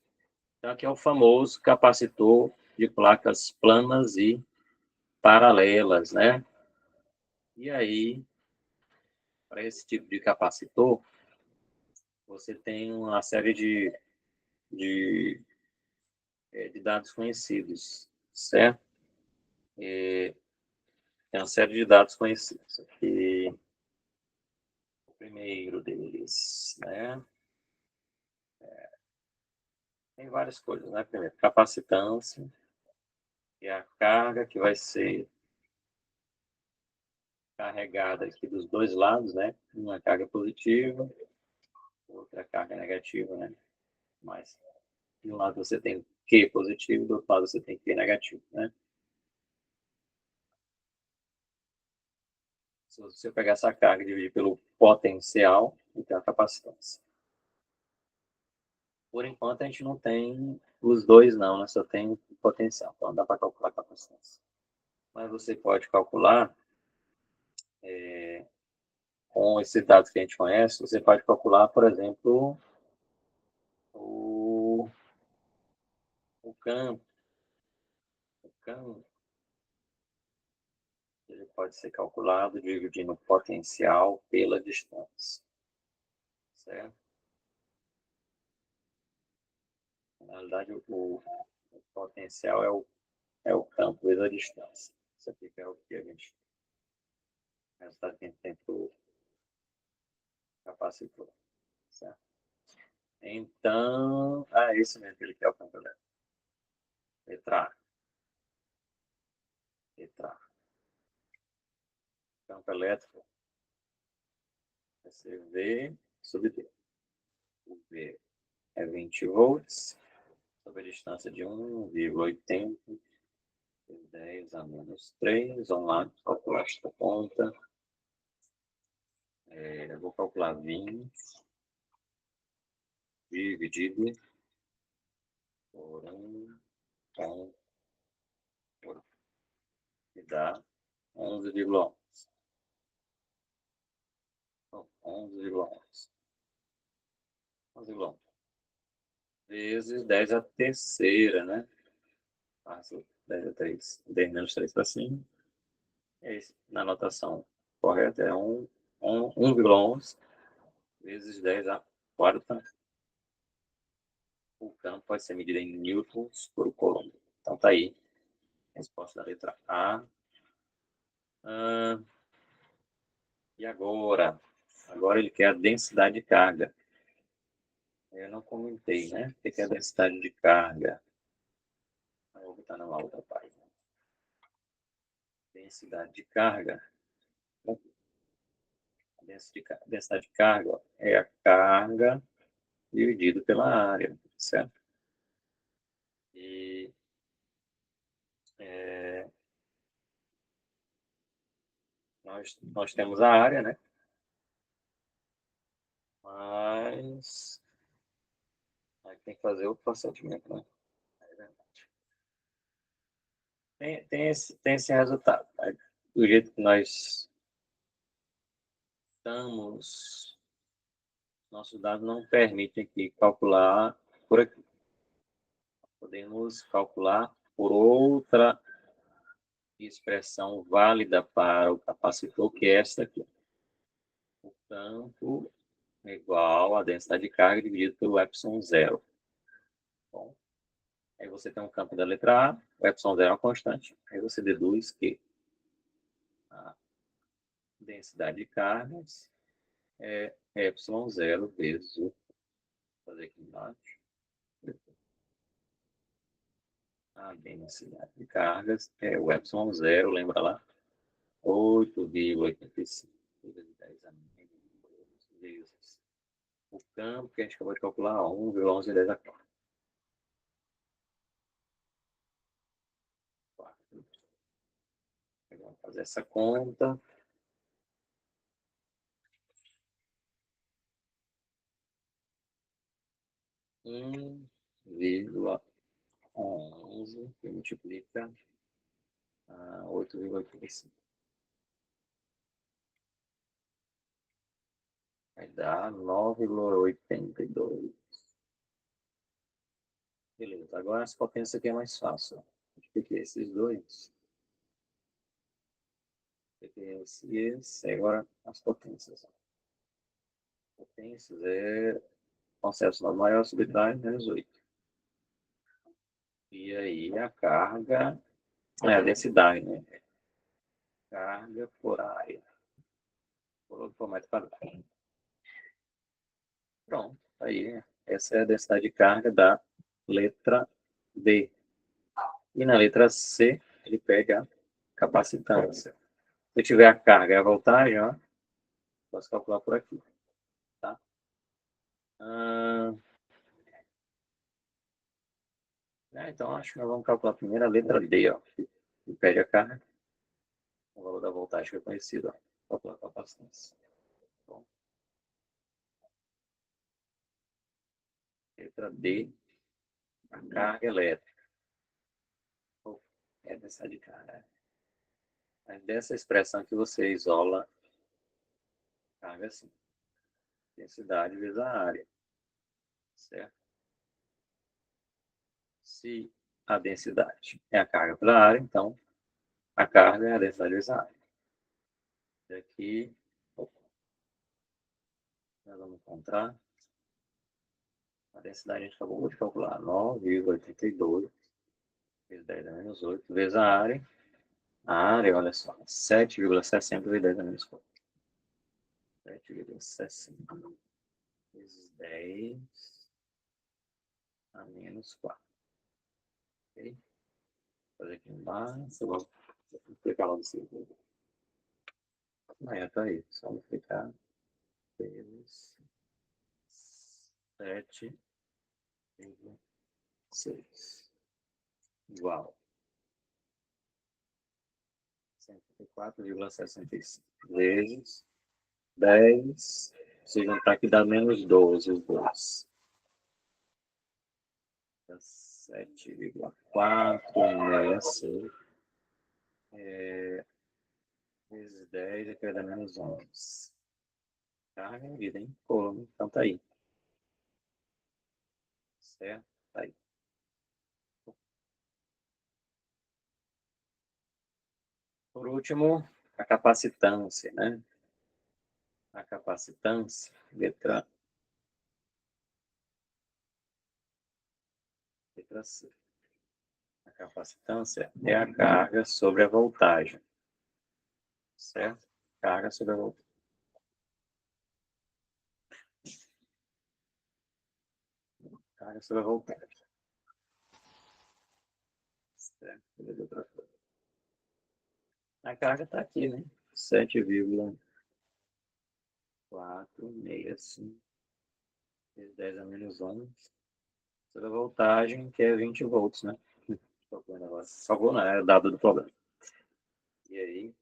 Então, aqui é o famoso capacitor de placas planas e paralelas, né? E aí, para esse tipo de capacitor, você tem uma série de, de dados conhecidos, certo? Tem uma série de dados conhecidos. Aqui, o primeiro deles, né? Tem várias coisas, né? Primeiro, capacitância, que é a carga que vai ser carregada aqui dos dois lados, né? Uma carga positiva, outra carga negativa, né? Mas de um lado você tem Q positivo, do outro lado você tem Q negativo, né? Se você pegar essa carga e dividir pelo potencial, então a capacitância. Por enquanto a gente não tem os dois não, né? Só tem o potencial, então dá para calcular a capacitância. Mas você pode calcular com esses dados que a gente conhece, você pode calcular, por exemplo, o, o campo. O campo ele pode ser calculado dividindo o potencial pela distância, certo? Na realidade, o potencial é o campo vezes a distância. Isso aqui é o que a gente, o resultado que a gente tem para o capacitor, certo? Então, esse mesmo que ele quer o campo elétrico. Letra A. Letra A. Campo elétrico vai ser V sobre D. O V é 20 volts sobre a distância de 1,80 10 a menos 3. Vamos lá, calcular esta conta. Eu vou calcular 20 dividido por 1 por que dá 11,11. 11,11. 11,11. Vezes 10 a terceira, né? Faço 10 a 3. 10 menos 3 para cima. Na anotação correta é 1,11 vezes 10 a quarta. O campo pode ser medido em newtons por coulomb. Então tá aí. Resposta da letra A. E agora? Agora ele quer a densidade de carga. Eu não comentei, né? O que é a densidade de carga? Eu vou botar na outra página. Densidade de carga. A densidade de carga é a carga dividido pela área, certo? E nós temos a área, né? Mas aí tem que fazer o procedimento, né? Tem esse resultado. Tá? Do jeito que nós estamos, nosso dado não permite aqui calcular por aqui. Podemos calcular por outra expressão válida para o capacitor, que é esta aqui. O campo é igual à densidade de carga dividido pelo epsilon zero. Bom, Aí você tem um campo da letra A, o ε0 é uma constante. Aí você deduz que a densidade de cargas é ε0 vezes o... Vou fazer aqui embaixo. A densidade de cargas é o ε0, lembra lá? 8,85 vezes o campo que a gente acabou de calcular, 1,11 10 a 4. Vamos fazer essa conta. Vírgula 11 que multiplica 8,85. Vai dar 9,82. Beleza, agora as potências aqui é mais fácil. Multipliquei esses dois. Multipliquei esse e esse. Agora as potências. Potências é conceito maior subtrai menos 8. E aí a carga é a densidade, né? Carga por área. Por metro quadrado. Pronto, aí essa é a densidade de carga da letra D. E na letra C, ele pega a capacitância. Se tiver a carga e a voltagem, ó, posso calcular por aqui. Tá? Então, acho que nós vamos calcular primeiro a letra D, ó, que pede a carga. O valor da voltagem que é conhecido. Ó. Calcular a capacitância. Bom. Letra D, a carga elétrica. É densidade de carga. Mas dessa expressão que você isola carga assim. Densidade vezes a área. Certo? Se a densidade é a carga pela área, então a carga é a densidade vezes a área. Aqui, nós vamos encontrar a densidade, a gente acabou de calcular, 9,82 vezes 10 a menos 8 vezes a área. A área, olha só, 7,60 vezes 10 a menos 4. 7,60 vezes 10 a menos 4. Ok? Vou fazer aqui embaixo. Vou explicar lá no segundo. Tá aí. Só multiplicar vezes 7,6 igual 104,65 vezes 10. Se juntar aqui dá menos 12 os dois. 7,466 vezes 10 aqui vai dar menos 11. Carga em vida, hein? Pô, então tá aí. Certo? Tá aí. Por último, a capacitância, né? A capacitância, letra C. A capacitância é a carga sobre a voltagem. Certo? Carga sobre a voltagem. Carga sobre a voltagem. Certo? A carga está aqui, né? 7,465 vezes 10 a menos 11. Sobre a voltagem, que é 20 volts, né? Salvou, não, é o dado do problema. E aí,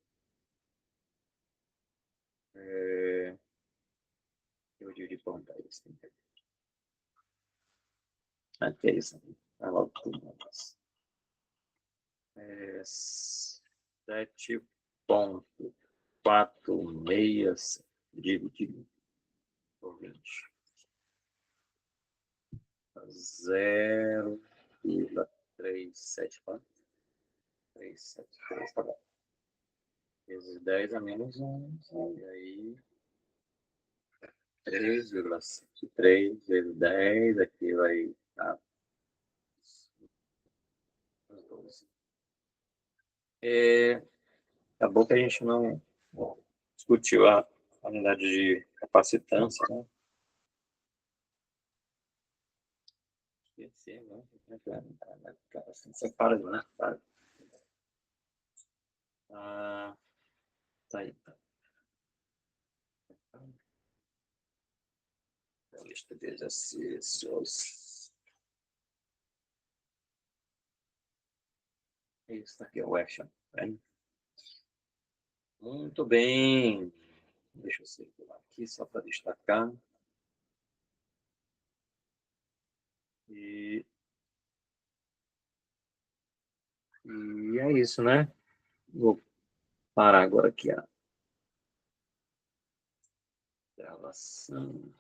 eu divido por isso. Aqui é isso. Vai logo tudo. 7,466 dividido por 20. 0,374. 373, tá bom. Vezes 10 a menos 11. E aí, 3,73 vezes 10. Aqui vai dar acabou que a gente não discutiu a unidade de capacitância, né? Esqueci, né? Separa, né? Ah, tá aí. Tá. A lista de exercícios. Isso aqui é o action. Né? Muito bem. Deixa eu circular aqui só para destacar. E, e é isso, né? Vou parar agora aqui a gravação.